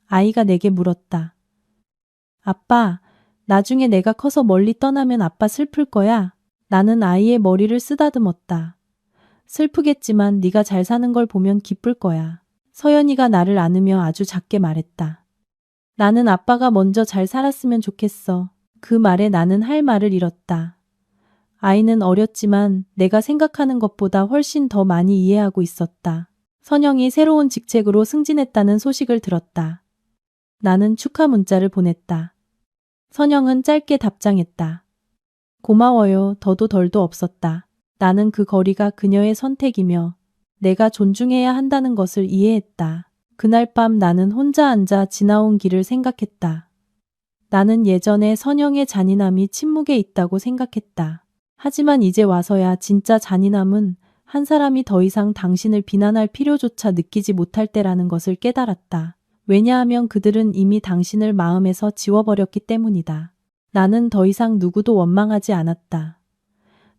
A: 아이가 내게 물었다. 아빠, 나중에 내가 커서 멀리 떠나면 아빠 슬플 거야? 나는 아이의 머리를 쓰다듬었다. 슬프겠지만 네가 잘 사는 걸 보면 기쁠 거야. 서연이가 나를 안으며 아주 작게 말했다. 나는 아빠가 먼저 잘 살았으면 좋겠어. 그 말에 나는 할 말을 잃었다. 아이는 어렸지만 내가 생각하는 것보다 훨씬 더 많이 이해하고 있었다. 선영이 새로운 직책으로 승진했다는 소식을 들었다. 나는 축하 문자를 보냈다. 선영은 짧게 답장했다. 고마워요. 더도 덜도 없었다. 나는 그 거리가 그녀의 선택이며 내가 존중해야 한다는 것을 이해했다. 그날 밤 나는 혼자 앉아 지나온 길을 생각했다. 나는 예전에 선영의 잔인함이 침묵에 있다고 생각했다. 하지만 이제 와서야 진짜 잔인함은 한 사람이 더 이상 당신을 비난할 필요조차 느끼지 못할 때라는 것을 깨달았다. 왜냐하면 그들은 이미 당신을 마음에서 지워버렸기 때문이다. 나는 더 이상 누구도 원망하지 않았다.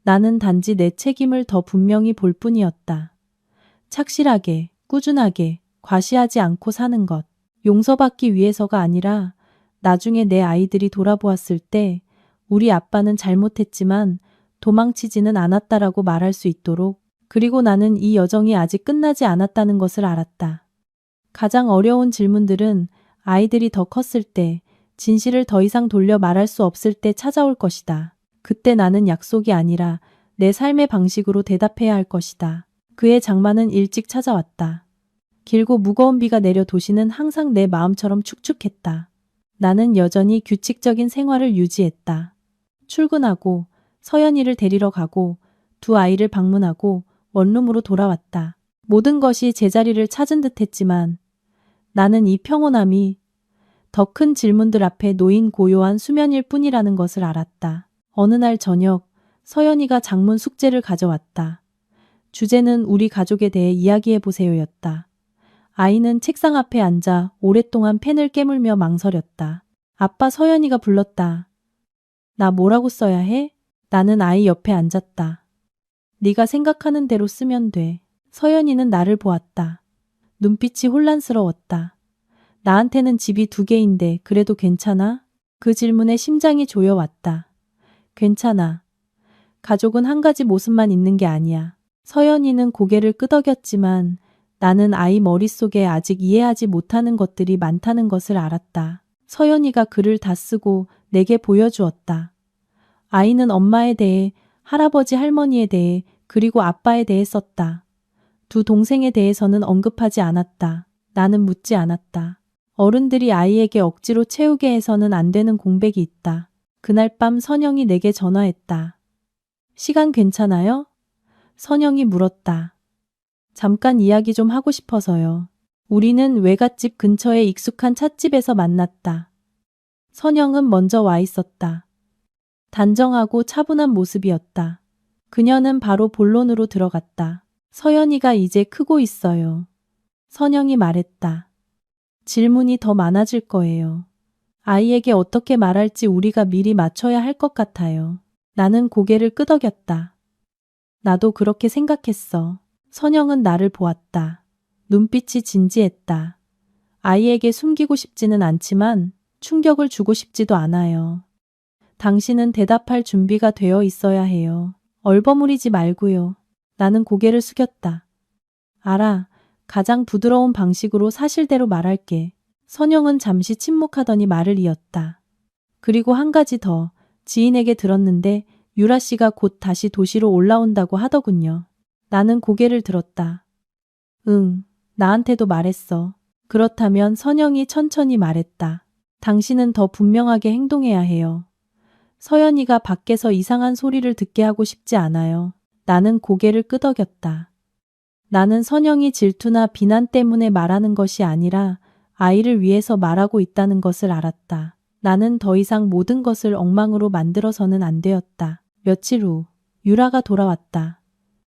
A: 나는 단지 내 책임을 더 분명히 볼 뿐이었다. 착실하게, 꾸준하게, 과시하지 않고 사는 것. 용서받기 위해서가 아니라 나중에 내 아이들이 돌아보았을 때 우리 아빠는 잘못했지만 도망치지는 않았다라고 말할 수 있도록, 그리고 나는 이 여정이 아직 끝나지 않았다는 것을 알았다. 가장 어려운 질문들은 아이들이 더 컸을 때, 진실을 더 이상 돌려 말할 수 없을 때 찾아올 것이다. 그때 나는 약속이 아니라 내 삶의 방식으로 대답해야 할 것이다. 그의 장마는 일찍 찾아왔다. 길고 무거운 비가 내려 도시는 항상 내 마음처럼 축축했다. 나는 여전히 규칙적인 생활을 유지했다. 출근하고 서연이를 데리러 가고 두 아이를 방문하고 원룸으로 돌아왔다. 모든 것이 제자리를 찾은 듯했지만 나는 이 평온함이 더 큰 질문들 앞에 놓인 고요한 수면일 뿐이라는 것을 알았다. 어느 날 저녁 서연이가 장문 숙제를 가져왔다. 주제는 우리 가족에 대해 이야기해보세요였다. 아이는 책상 앞에 앉아 오랫동안 펜을 깨물며 망설였다. 아빠, 서연이가 불렀다. 나 뭐라고 써야 해? 나는 아이 옆에 앉았다. 네가 생각하는 대로 쓰면 돼. 서연이는 나를 보았다. 눈빛이 혼란스러웠다. 나한테는 집이 2개인데 그래도 괜찮아? 그 질문에 심장이 조여왔다. 괜찮아. 가족은 한 가지 모습만 있는 게 아니야. 서연이는 고개를 끄덕였지만 나는 아이 머릿속에 아직 이해하지 못하는 것들이 많다는 것을 알았다. 서연이가 글을 다 쓰고 내게 보여주었다. 아이는 엄마에 대해, 할아버지 할머니에 대해, 그리고 아빠에 대해 썼다. 두 동생에 대해서는 언급하지 않았다. 나는 묻지 않았다. 어른들이 아이에게 억지로 채우게 해서는 안 되는 공백이 있다. 그날 밤 선영이 내게 전화했다. 시간 괜찮아요? 선영이 물었다. 잠깐 이야기 좀 하고 싶어서요. 우리는 외갓집 근처의 익숙한 찻집에서 만났다. 선영은 먼저 와 있었다. 단정하고 차분한 모습이었다. 그녀는 바로 본론으로 들어갔다. 서연이가 이제 크고 있어요. 선영이 말했다. 질문이 더 많아질 거예요. 아이에게 어떻게 말할지 우리가 미리 맞춰야 할 것 같아요. 나는 고개를 끄덕였다. 나도 그렇게 생각했어. 선영은 나를 보았다. 눈빛이 진지했다. 아이에게 숨기고 싶지는 않지만 충격을 주고 싶지도 않아요. 당신은 대답할 준비가 되어 있어야 해요. 얼버무리지 말고요. 나는 고개를 숙였다. 알아. 가장 부드러운 방식으로 사실대로 말할게. 선영은 잠시 침묵하더니 말을 이었다. 그리고 한 가지 더. 지인에게 들었는데 유라 씨가 곧 다시 도시로 올라온다고 하더군요. 나는 고개를 들었다. 응, 나한테도 말했어. 그렇다면 선영이 천천히 말했다. 당신은 더 분명하게 행동해야 해요. 서연이가 밖에서 이상한 소리를 듣게 하고 싶지 않아요. 나는 고개를 끄덕였다. 나는 선영이 질투나 비난 때문에 말하는 것이 아니라 아이를 위해서 말하고 있다는 것을 알았다. 나는 더 이상 모든 것을 엉망으로 만들어서는 안 되었다. 며칠 후 유라가 돌아왔다.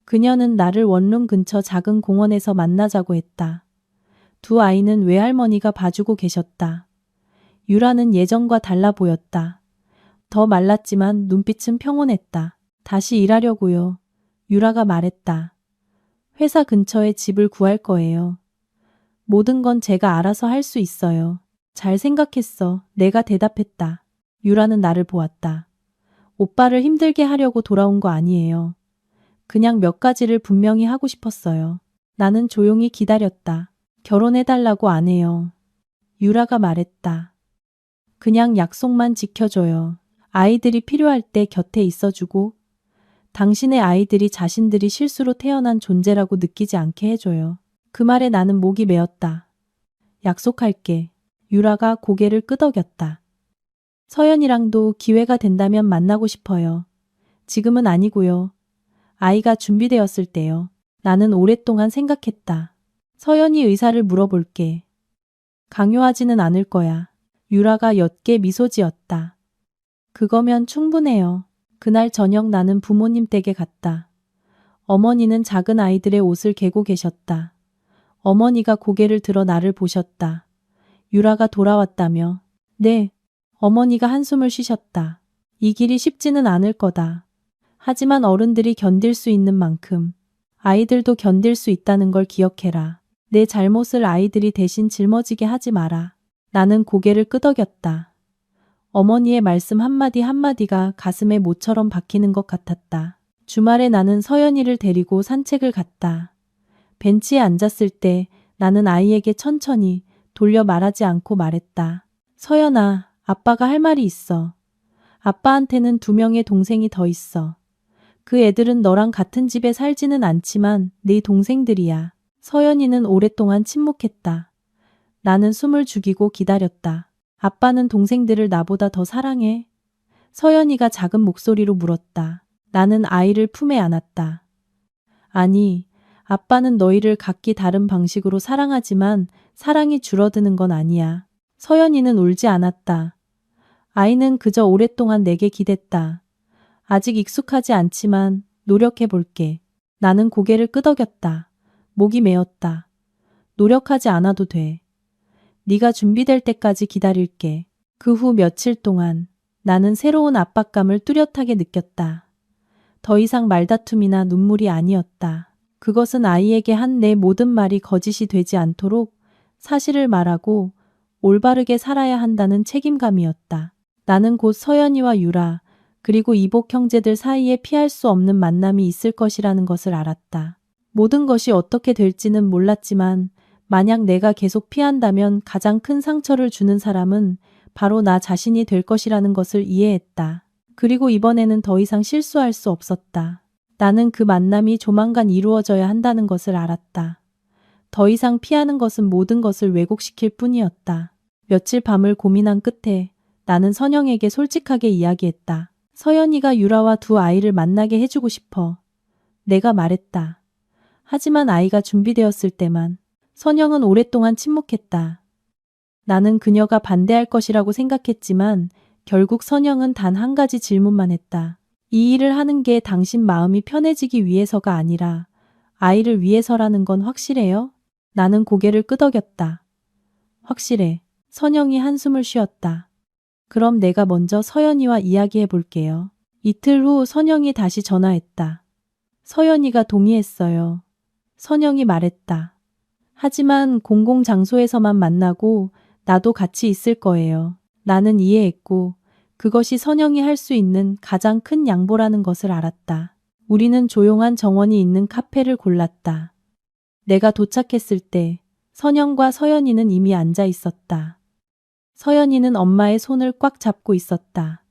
A: 그녀는 나를 원룸 근처 작은 공원에서 만나자고 했다. 두 아이는 외할머니가 봐주고 계셨다. 유라는 예전과 달라 보였다. 더 말랐지만 눈빛은 평온했다. 다시 일하려고요. 유라가 말했다. 회사 근처에 집을 구할 거예요. 모든 건 제가 알아서 할 수 있어요. 잘 생각했어. 내가 대답했다. 유라는 나를 보았다. 오빠를 힘들게 하려고 돌아온 거 아니에요. 그냥 몇 가지를 분명히 하고 싶었어요. 나는 조용히 기다렸다. 결혼해달라고 안 해요. 유라가 말했다. 그냥 약속만 지켜줘요. 아이들이 필요할 때 곁에 있어주고 당신의 아이들이 자신들이 실수로 태어난 존재라고 느끼지 않게 해줘요. 그 말에 나는 목이 메었다. 약속할게. 유라가 고개를 끄덕였다. 서연이랑도 기회가 된다면 만나고 싶어요. 지금은 아니고요. 아이가 준비되었을 때요. 나는 오랫동안 생각했다. 서연이 의사를 물어볼게. 강요하지는 않을 거야. 유라가 옅게 미소 지었다. 그거면 충분해요. 그날 저녁 나는 부모님 댁에 갔다. 어머니는 작은 아이들의 옷을 개고 계셨다. 어머니가 고개를 들어 나를 보셨다. 유라가 돌아왔다며. 네. 어머니가 한숨을 쉬셨다. 이 길이 쉽지는 않을 거다. 하지만 어른들이 견딜 수 있는 만큼 아이들도 견딜 수 있다는 걸 기억해라. 내 잘못을 아이들이 대신 짊어지게 하지 마라. 나는 고개를 끄덕였다. 어머니의 말씀 한마디 한마디가 가슴에 모처럼 박히는 것 같았다. 주말에 나는 서연이를 데리고 산책을 갔다. 벤치에 앉았을 때 나는 아이에게 천천히 돌려 말하지 않고 말했다. 서연아, 아빠가 할 말이 있어. 아빠한테는 2명의 동생이 더 있어. 그 애들은 너랑 같은 집에 살지는 않지만 네 동생들이야. 서연이는 오랫동안 침묵했다. 나는 숨을 죽이고 기다렸다. 아빠는 동생들을 나보다 더 사랑해? 서연이가 작은 목소리로 물었다. 나는 아이를 품에 안았다. 아니, 아빠는 너희를 각기 다른 방식으로 사랑하지만 사랑이 줄어드는 건 아니야. 서연이는 울지 않았다. 아이는 그저 오랫동안 내게 기댔다. 아직 익숙하지 않지만 노력해 볼게. 나는 고개를 끄덕였다. 목이 메었다. 노력하지 않아도 돼. 네가 준비될 때까지 기다릴게. 그 후 며칠 동안 나는 새로운 압박감을 뚜렷하게 느꼈다. 더 이상 말다툼이나 눈물이 아니었다. 그것은 아이에게 한 내 모든 말이 거짓이 되지 않도록 사실을 말하고 올바르게 살아야 한다는 책임감이었다. 나는 곧 서연이와 유라 그리고 이복 형제들 사이에 피할 수 없는 만남이 있을 것이라는 것을 알았다. 모든 것이 어떻게 될지는 몰랐지만 만약 내가 계속 피한다면 가장 큰 상처를 주는 사람은 바로 나 자신이 될 것이라는 것을 이해했다. 그리고 이번에는 더 이상 실수할 수 없었다. 나는 그 만남이 조만간 이루어져야 한다는 것을 알았다. 더 이상 피하는 것은 모든 것을 왜곡시킬 뿐이었다. 며칠 밤을 고민한 끝에 나는 선영에게 솔직하게 이야기했다. 서연이가 유라와 2 아이를 만나게 해주고 싶어. 내가 말했다. 하지만 아이가 준비되었을 때만. 선영은 오랫동안 침묵했다. 나는 그녀가 반대할 것이라고 생각했지만 결국 선영은 단 한 가지 질문만 했다. 이 일을 하는 게 당신 마음이 편해지기 위해서가 아니라 아이를 위해서라는 건 확실해요? 나는 고개를 끄덕였다. 확실해. 선영이 한숨을 쉬었다. 그럼 내가 먼저 서연이와 이야기해 볼게요. 이틀 후 선영이 다시 전화했다. 서연이가 동의했어요. 선영이 말했다. 하지만 공공장소에서만 만나고 나도 같이 있을 거예요. 나는 이해했고 그것이 선영이 할 수 있는 가장 큰 양보라는 것을 알았다. 우리는 조용한 정원이 있는 카페를 골랐다. 내가 도착했을 때 선영과 서연이는 이미 앉아 있었다. 서연이는 엄마의 손을 꽉 잡고 있었다.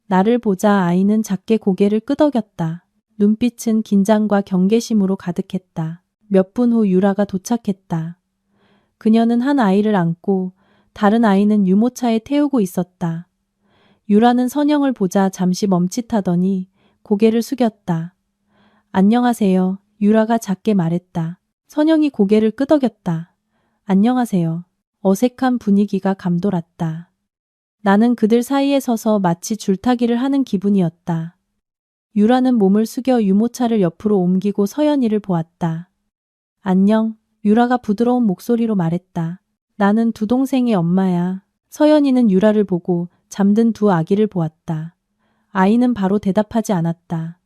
A: 나를 보자 아이는 작게 고개를 끄덕였다. 눈빛은 긴장과 경계심으로 가득했다. 몇 분 후 유라가 도착했다. 그녀는 한 아이를 안고 다른 아이는 유모차에 태우고 있었다. 유라는 선영을 보자 잠시 멈칫하더니 고개를 숙였다. 안녕하세요. 유라가 작게 말했다. 선영이 고개를 끄덕였다. 안녕하세요. 어색한 분위기가 감돌았다. 나는 그들 사이에 서서 마치 줄타기를 하는 기분이었다. 유라는 몸을 숙여 유모차를 옆으로 옮기고 서연이를 보았다. 안녕. 유라가 부드러운 목소리로 말했다. 나는 2 동생의 엄마야. 서연이는 유라를 보고 잠든 2 아기를 보았다. 아이는 바로 대답하지 않았다.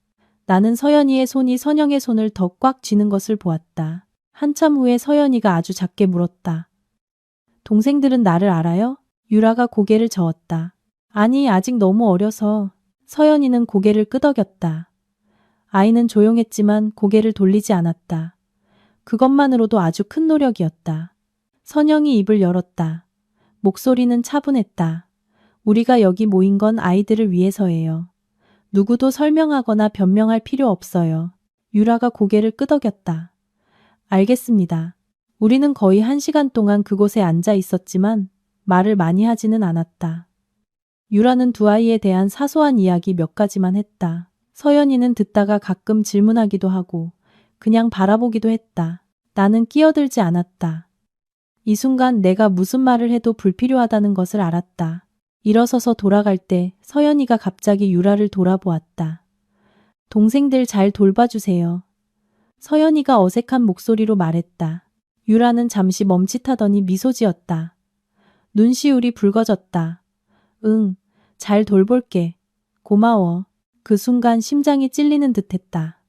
A: 나는 서연이의 손이 선영의 손을 더 꽉 쥐는 것을 보았다. 한참 후에 서연이가 아주 작게 물었다. 동생들은 나를 알아요? 유라가 고개를 저었다. 아니, 아직 너무 어려서. 서연이는 고개를 끄덕였다. 아이는 조용했지만 고개를 돌리지 않았다. 그것만으로도 아주 큰 노력이었다. 선영이 입을 열었다. 목소리는 차분했다. 우리가 여기 모인 건 아이들을 위해서예요. 누구도 설명하거나 변명할 필요 없어요. 유라가 고개를 끄덕였다. 알겠습니다. 우리는 거의 1시간 동안 그곳에 앉아 있었지만 말을 많이 하지는 않았다. 유라는 두 아이에 대한 사소한 이야기 몇 가지만 했다. 서연이는 듣다가 가끔 질문하기도 하고 그냥 바라보기도 했다. 나는 끼어들지 않았다. 이 순간 내가 무슨 말을 해도 불필요하다는 것을 알았다. 일어서서 돌아갈 때 서연이가 갑자기 유라를 돌아보았다. 동생들 잘 돌봐주세요. 서연이가 어색한 목소리로 말했다. 유라는 잠시 멈칫하더니 미소 지었다. 눈시울이 붉어졌다. 응, 잘 돌볼게. 고마워. 그 순간 심장이 찔리는 듯했다.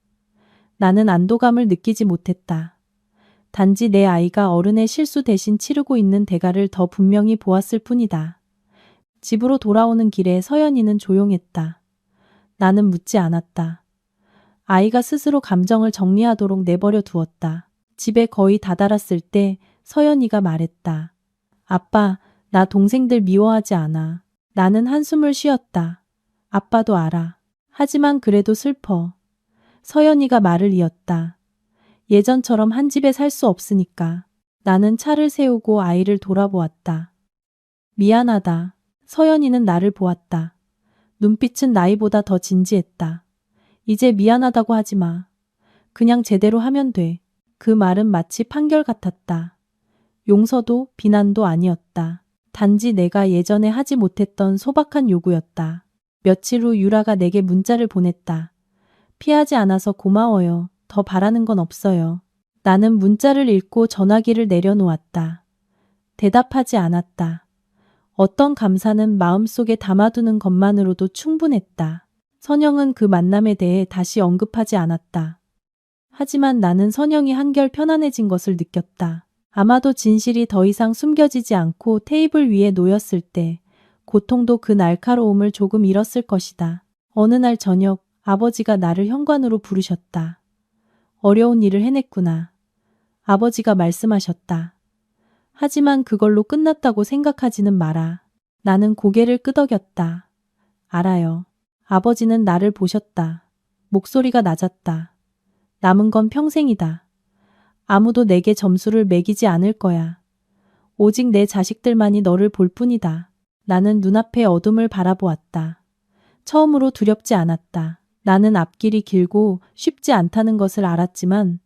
A: 나는 안도감을 느끼지 못했다. 단지 내 아이가 어른의 실수 대신 치르고 있는 대가를 더 분명히 보았을 뿐이다. 집으로 돌아오는 길에 서연이는 조용했다. 나는 묻지 않았다. 아이가 스스로 감정을 정리하도록 내버려 두었다. 집에 거의 다다랐을 때 서연이가 말했다. 아빠, 나 동생들 미워하지 않아. 나는 한숨을 쉬었다. 아빠도 알아. 하지만 그래도 슬퍼. 서연이가 말을 이었다. 예전처럼 한 집에 살 수 없으니까. 나는 차를 세우고 아이를 돌아보았다. 미안하다. 서연이는 나를 보았다. 눈빛은 나이보다 더 진지했다. 이제 미안하다고 하지 마. 그냥 제대로 하면 돼. 그 말은 마치 판결 같았다. 용서도 비난도 아니었다. 단지 내가 예전에 하지 못했던 소박한 요구였다. 며칠 후 유라가 내게 문자를 보냈다. 피하지 않아서 고마워요. 더 바라는 건 없어요. 나는 문자를 읽고 전화기를 내려놓았다. 대답하지 않았다. 어떤 감사는 마음속에 담아두는 것만으로도 충분했다. 선영은 그 만남에 대해 다시 언급하지 않았다. 하지만 나는 선영이 한결 편안해진 것을 느꼈다. 아마도 진실이 더 이상 숨겨지지 않고 테이블 위에 놓였을 때 고통도 그 날카로움을 조금 잃었을 것이다. 어느 날 저녁 아버지가 나를 현관으로 부르셨다. 어려운 일을 해냈구나. 아버지가 말씀하셨다. 하지만 그걸로 끝났다고 생각하지는 마라. 나는 고개를 끄덕였다. 알아요. 아버지는 나를 보셨다. 목소리가 낮았다. 남은 건 평생이다. 아무도 내게 점수를 매기지 않을 거야. 오직 내 자식들만이 너를 볼 뿐이다. 나는 눈앞의 어둠을 바라보았다. 처음으로 두렵지 않았다. 나는 앞길이 길고 쉽지 않다는 것을 알았지만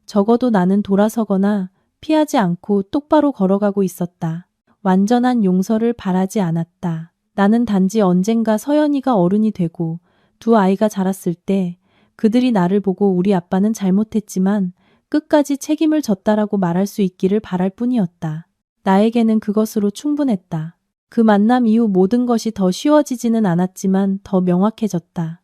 A: 적어도 나는 돌아서거나 피하지 않고 똑바로 걸어가고 있었다. 완전한 용서를 바라지 않았다. 나는 단지 언젠가 서연이가 어른이 되고 두 아이가 자랐을 때 그들이 나를 보고 우리 아빠는 잘못했지만 끝까지 책임을 졌다라고 말할 수 있기를 바랄 뿐이었다. 나에게는 그것으로 충분했다. 그 만남 이후 모든 것이 더 쉬워지지는 않았지만 더 명확해졌다.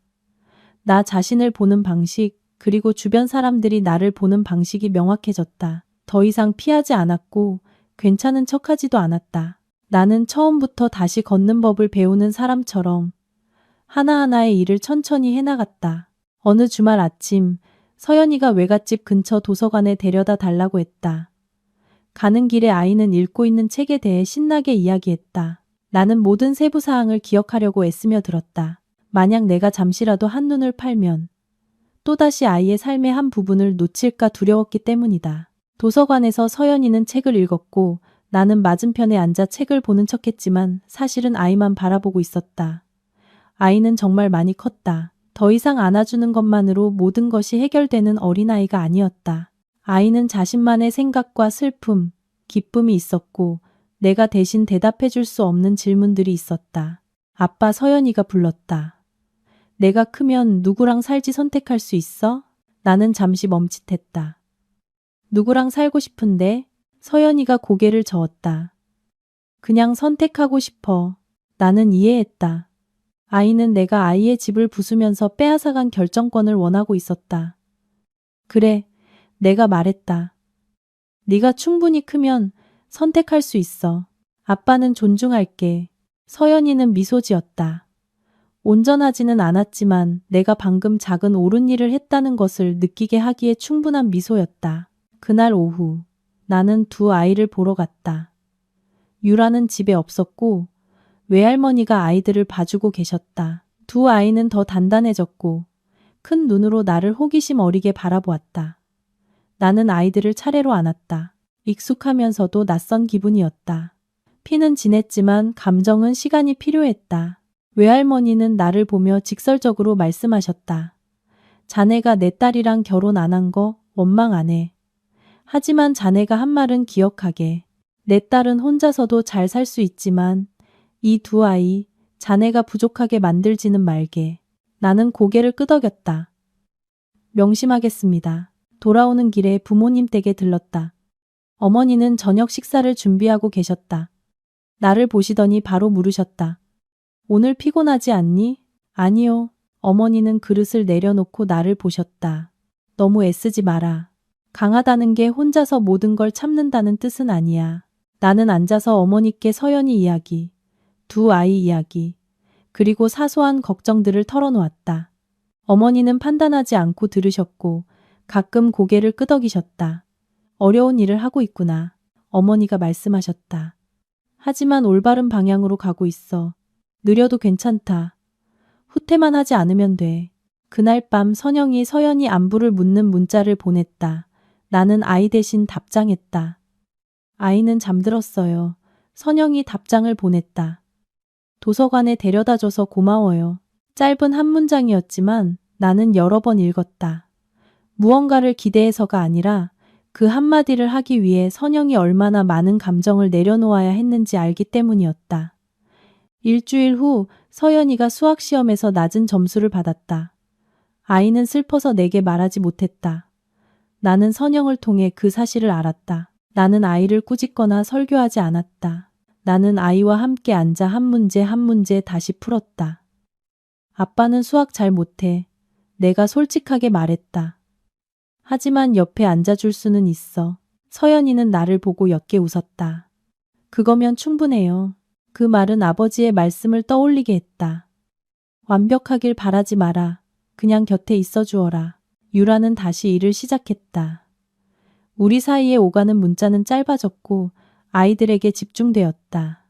A: 나 자신을 보는 방식, 그리고 주변 사람들이 나를 보는 방식이 명확해졌다. 더 이상 피하지 않았고 괜찮은 척하지도 않았다. 나는 처음부터 다시 걷는 법을 배우는 사람처럼 하나하나의 일을 천천히 해나갔다. 어느 주말 아침 서연이가 외갓집 근처 도서관에 데려다 달라고 했다. 가는 길에 아이는 읽고 있는 책에 대해 신나게 이야기했다. 나는 모든 세부 사항을 기억하려고 애쓰며 들었다. 만약 내가 잠시라도 한눈을 팔면 또다시 아이의 삶의 한 부분을 놓칠까 두려웠기 때문이다. 도서관에서 서연이는 책을 읽었고 나는 맞은편에 앉아 책을 보는 척했지만 사실은 아이만 바라보고 있었다. 아이는 정말 많이 컸다. 더 이상 안아주는 것만으로 모든 것이 해결되는 어린아이가 아니었다. 아이는 자신만의 생각과 슬픔, 기쁨이 있었고 내가 대신 대답해 줄 수 없는 질문들이 있었다. 아빠, 서연이가 불렀다. 내가 크면 누구랑 살지 선택할 수 있어? 나는 잠시 멈칫했다. 누구랑 살고 싶은데? 서연이가 고개를 저었다. 그냥 선택하고 싶어. 나는 이해했다. 아이는 내가 아이의 집을 부수면서 빼앗아간 결정권을 원하고 있었다. 그래, 내가 말했다. 네가 충분히 크면 선택할 수 있어. 아빠는 존중할게. 서연이는 미소 지었다. 온전하지는 않았지만 내가 방금 작은 옳은 일을 했다는 것을 느끼게 하기에 충분한 미소였다. 그날 오후 나는 두 아이를 보러 갔다. 유라는 집에 없었고 외할머니가 아이들을 봐주고 계셨다. 두 아이는 더 단단해졌고 큰 눈으로 나를 호기심 어리게 바라보았다. 나는 아이들을 차례로 안았다. 익숙하면서도 낯선 기분이었다. 피는 진했지만 감정은 시간이 필요했다. 외할머니는 나를 보며 직설적으로 말씀하셨다. 자네가 내 딸이랑 결혼 안 한 거 원망 안 해. 하지만 자네가 한 말은 기억하게. 내 딸은 혼자서도 잘 살 수 있지만 이 두 아이 자네가 부족하게 만들지는 말게. 나는 고개를 끄덕였다. 명심하겠습니다. 돌아오는 길에 부모님 댁에 들렀다. 어머니는 저녁 식사를 준비하고 계셨다. 나를 보시더니 바로 물으셨다. 오늘 피곤하지 않니? 아니요. 어머니는 그릇을 내려놓고 나를 보셨다. 너무 애쓰지 마라. 강하다는 게 혼자서 모든 걸 참는다는 뜻은 아니야. 나는 앉아서 어머니께 서연이 이야기, 두 아이 이야기, 그리고 사소한 걱정들을 털어놓았다. 어머니는 판단하지 않고 들으셨고 가끔 고개를 끄덕이셨다. 어려운 일을 하고 있구나. 어머니가 말씀하셨다. 하지만 올바른 방향으로 가고 있어. 느려도 괜찮다. 후퇴만 하지 않으면 돼. 그날 밤 선영이 서연이 안부를 묻는 문자를 보냈다. 나는 아이 대신 답장했다. 아이는 잠들었어요. 선영이 답장을 보냈다. 도서관에 데려다줘서 고마워요. 짧은 한 문장이었지만 나는 여러 번 읽었다. 무언가를 기대해서가 아니라 그 한마디를 하기 위해 선영이 얼마나 많은 감정을 내려놓아야 했는지 알기 때문이었다. 일주일 후 서연이가 수학시험에서 낮은 점수를 받았다. 아이는 슬퍼서 내게 말하지 못했다. 나는 선영을 통해 그 사실을 알았다. 나는 아이를 꾸짖거나 설교하지 않았다. 나는 아이와 함께 앉아 한 문제 한 문제 다시 풀었다. 아빠는 수학 잘 못해. 내가 솔직하게 말했다. 하지만 옆에 앉아줄 수는 있어. 서연이는 나를 보고 옅게 웃었다. 그거면 충분해요. 그 말은 아버지의 말씀을 떠올리게 했다. 완벽하길 바라지 마라. 그냥 곁에 있어 주어라. 유라는 다시 일을 시작했다. 우리 사이에 오가는 문자는 짧아졌고 아이들에게 집중되었다.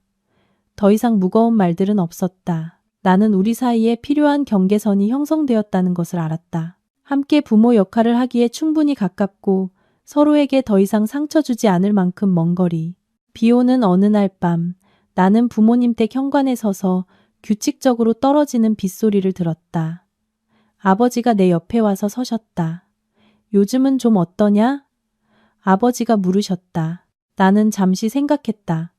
A: 더 이상 무거운 말들은 없었다. 나는 우리 사이에 필요한 경계선이 형성되었다는 것을 알았다. 함께 부모 역할을 하기에 충분히 가깝고 서로에게 더 이상 상처 주지 않을 만큼 먼 거리. 비 오는 어느 날 밤 나는 부모님 댁 현관에 서서 규칙적으로 떨어지는 빗소리를 들었다. 아버지가 내 옆에 와서 서셨다. 요즘은 좀 어떠냐? 아버지가 물으셨다. 나는 잠시 생각했다.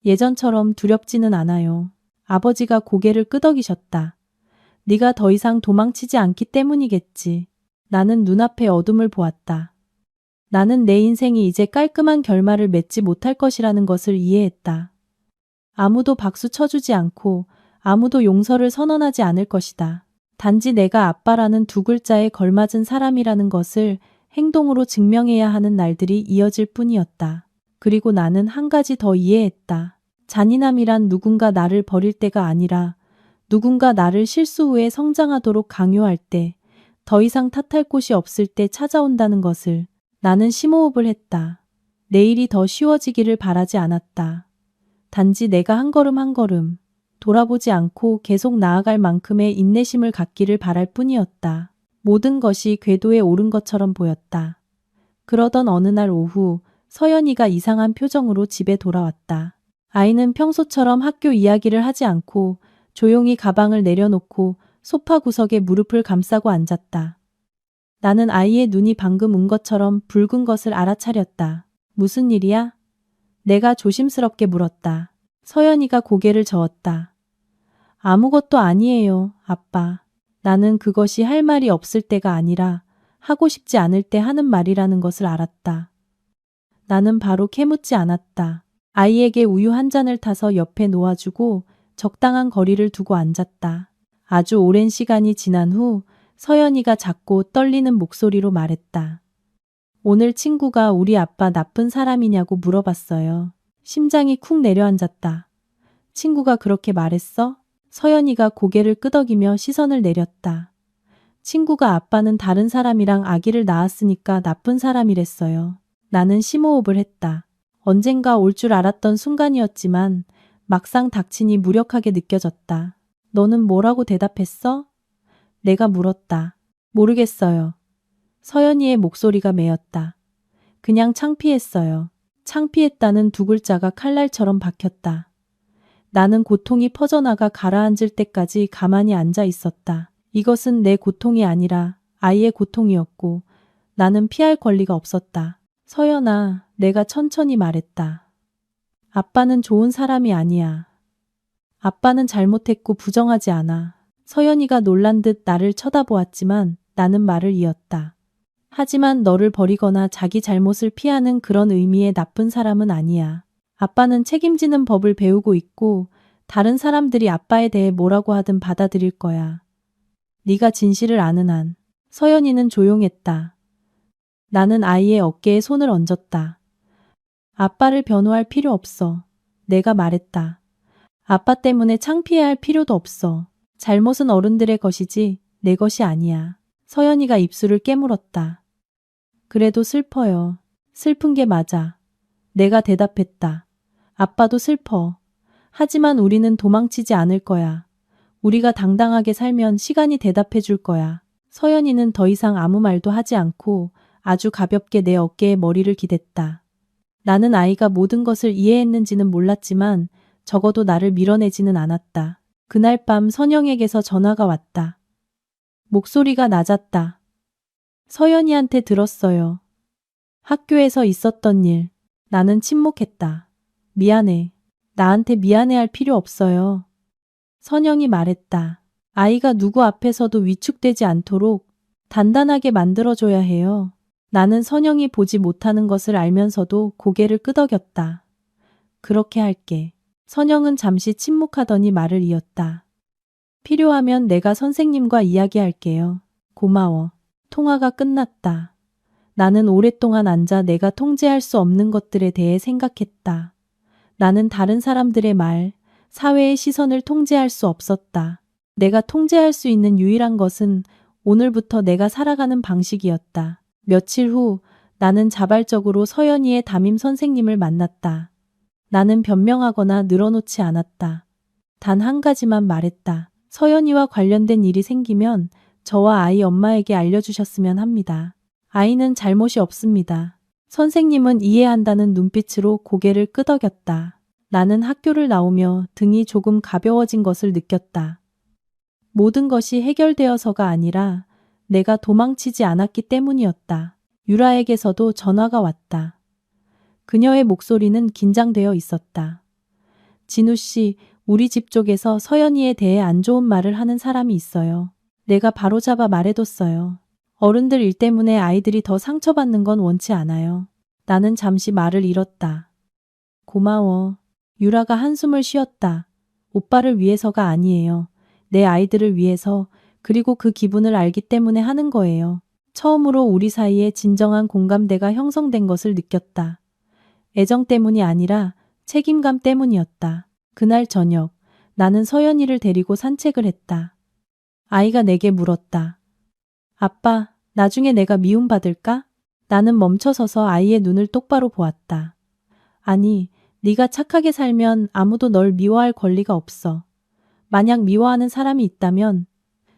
A: 예전처럼 두렵지는 않아요. 아버지가 고개를 끄덕이셨다. 네가 더 이상 도망치지 않기 때문이겠지. 나는 눈앞의 어둠을 보았다. 나는 내 인생이 이제 깔끔한 결말을 맺지 못할 것이라는 것을 이해했다. 아무도 박수 쳐주지 않고 아무도 용서를 선언하지 않을 것이다. 단지 내가 아빠라는 두 글자에 걸맞은 사람이라는 것을 행동으로 증명해야 하는 날들이 이어질 뿐이었다. 그리고 나는 한 가지 더 이해했다. 잔인함이란 누군가 나를 버릴 때가 아니라 누군가 나를 실수 후에 성장하도록 강요할 때, 더 이상 탓할 곳이 없을 때 찾아온다는 것을. 나는 심호흡을 했다. 내일이 더 쉬워지기를 바라지 않았다. 단지 내가 한 걸음 한 걸음 돌아보지 않고 계속 나아갈 만큼의 인내심을 갖기를 바랄 뿐이었다. 모든 것이 궤도에 오른 것처럼 보였다. 그러던 어느 날 오후 서연이가 이상한 표정으로 집에 돌아왔다. 아이는 평소처럼 학교 이야기를 하지 않고 조용히 가방을 내려놓고 소파 구석에 무릎을 감싸고 앉았다. 나는 아이의 눈이 방금 운 것처럼 붉은 것을 알아차렸다. 무슨 일이야? 내가 조심스럽게 물었다. 서연이가 고개를 저었다. 아무것도 아니에요, 아빠. 나는 그것이 할 말이 없을 때가 아니라 하고 싶지 않을 때 하는 말이라는 것을 알았다. 나는 바로 캐묻지 않았다. 아이에게 우유 한 잔을 타서 옆에 놓아주고 적당한 거리를 두고 앉았다. 아주 오랜 시간이 지난 후 서연이가 작고 떨리는 목소리로 말했다. 오늘 친구가 우리 아빠 나쁜 사람이냐고 물어봤어요. 심장이 쿵 내려앉았다. 친구가 그렇게 말했어? 서연이가 고개를 끄덕이며 시선을 내렸다. 친구가 아빠는 다른 사람이랑 아기를 낳았으니까 나쁜 사람이랬어요. 나는 심호흡을 했다. 언젠가 올 줄 알았던 순간이었지만 막상 닥치니 무력하게 느껴졌다. 너는 뭐라고 대답했어? 내가 물었다. 모르겠어요. 서연이의 목소리가 메었다. 그냥 창피했어요. 창피했다는 두 글자가 칼날처럼 박혔다. 나는 고통이 퍼져나가 가라앉을 때까지 가만히 앉아 있었다. 이것은 내 고통이 아니라 아이의 고통이었고 나는 피할 권리가 없었다. 서연아, 내가 천천히 말했다. 아빠는 좋은 사람이 아니야. 아빠는 잘못했고 부정하지 않아. 서연이가 놀란 듯 나를 쳐다보았지만 나는 말을 이었다. 하지만 너를 버리거나 자기 잘못을 피하는 그런 의미의 나쁜 사람은 아니야. 아빠는 책임지는 법을 배우고 있고 다른 사람들이 아빠에 대해 뭐라고 하든 받아들일 거야. 네가 진실을 아는 한. 서연이는 조용했다. 나는 아이의 어깨에 손을 얹었다. 아빠를 변호할 필요 없어. 내가 말했다. 아빠 때문에 창피해할 필요도 없어. 잘못은 어른들의 것이지 내 것이 아니야. 서연이가 입술을 깨물었다. 그래도 슬퍼요. 슬픈 게 맞아. 내가 대답했다. 아빠도 슬퍼. 하지만 우리는 도망치지 않을 거야. 우리가 당당하게 살면 시간이 대답해 줄 거야. 서연이는 더 이상 아무 말도 하지 않고 아주 가볍게 내 어깨에 머리를 기댔다. 나는 아이가 모든 것을 이해했는지는 몰랐지만 적어도 나를 밀어내지는 않았다. 그날 밤 선영에게서 전화가 왔다. 목소리가 낮았다. 서연이한테 들었어요. 학교에서 있었던 일. 나는 침묵했다. 미안해. 나한테 미안해할 필요 없어요. 선영이 말했다. 아이가 누구 앞에서도 위축되지 않도록 단단하게 만들어줘야 해요. 나는 선영이 보지 못하는 것을 알면서도 고개를 끄덕였다. 그렇게 할게. 선영은 잠시 침묵하더니 말을 이었다. 필요하면 내가 선생님과 이야기할게요. 고마워. 통화가 끝났다. 나는 오랫동안 앉아 내가 통제할 수 없는 것들에 대해 생각했다. 나는 다른 사람들의 말, 사회의 시선을 통제할 수 없었다. 내가 통제할 수 있는 유일한 것은 오늘부터 내가 살아가는 방식이었다. 며칠 후 나는 자발적으로 서연이의 담임 선생님을 만났다. 나는 변명하거나 늘어놓지 않았다. 단 한 가지만 말했다. 서연이와 관련된 일이 생기면 저와 아이 엄마에게 알려주셨으면 합니다. 아이는 잘못이 없습니다. 선생님은 이해한다는 눈빛으로 고개를 끄덕였다. 나는 학교를 나오며 등이 조금 가벼워진 것을 느꼈다. 모든 것이 해결되어서가 아니라 내가 도망치지 않았기 때문이었다. 유라에게서도 전화가 왔다. 그녀의 목소리는 긴장되어 있었다. 진우 씨, 우리 집 쪽에서 서연이에 대해 안 좋은 말을 하는 사람이 있어요. 내가 바로잡아 말해뒀어요. 어른들 일 때문에 아이들이 더 상처받는 건 원치 않아요. 나는 잠시 말을 잃었다. 고마워. 유라가 한숨을 쉬었다. 오빠를 위해서가 아니에요. 내 아이들을 위해서, 그리고 그 기분을 알기 때문에 하는 거예요. 처음으로 우리 사이에 진정한 공감대가 형성된 것을 느꼈다. 애정 때문이 아니라 책임감 때문이었다. 그날 저녁, 나는 서연이를 데리고 산책을 했다. 아이가 내게 물었다. 아빠, 나중에 내가 미움받을까? 나는 멈춰서서 아이의 눈을 똑바로 보았다. 아니, 네가 착하게 살면 아무도 널 미워할 권리가 없어. 만약 미워하는 사람이 있다면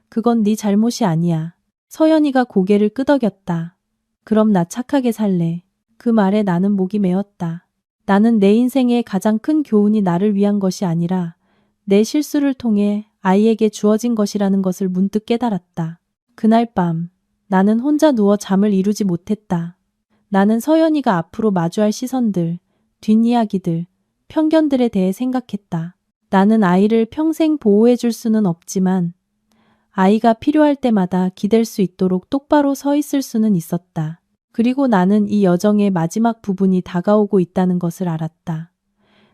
A: 그건 네 잘못이 아니야. 서연이가 고개를 끄덕였다. 그럼 나 착하게 살래. 그 말에 나는 목이 메었다. 나는 내 인생의 가장 큰 교훈이 나를 위한 것이 아니라 내 실수를 통해 아이에게 주어진 것이라는 것을 문득 깨달았다. 그날 밤 나는 혼자 누워 잠을 이루지 못했다. 나는 서연이가 앞으로 마주할 시선들, 뒷이야기들, 편견들에 대해 생각했다. 나는 아이를 평생 보호해 줄 수는 없지만 아이가 필요할 때마다 기댈 수 있도록 똑바로 서 있을 수는 있었다. 그리고 나는 이 여정의 마지막 부분이 다가오고 있다는 것을 알았다.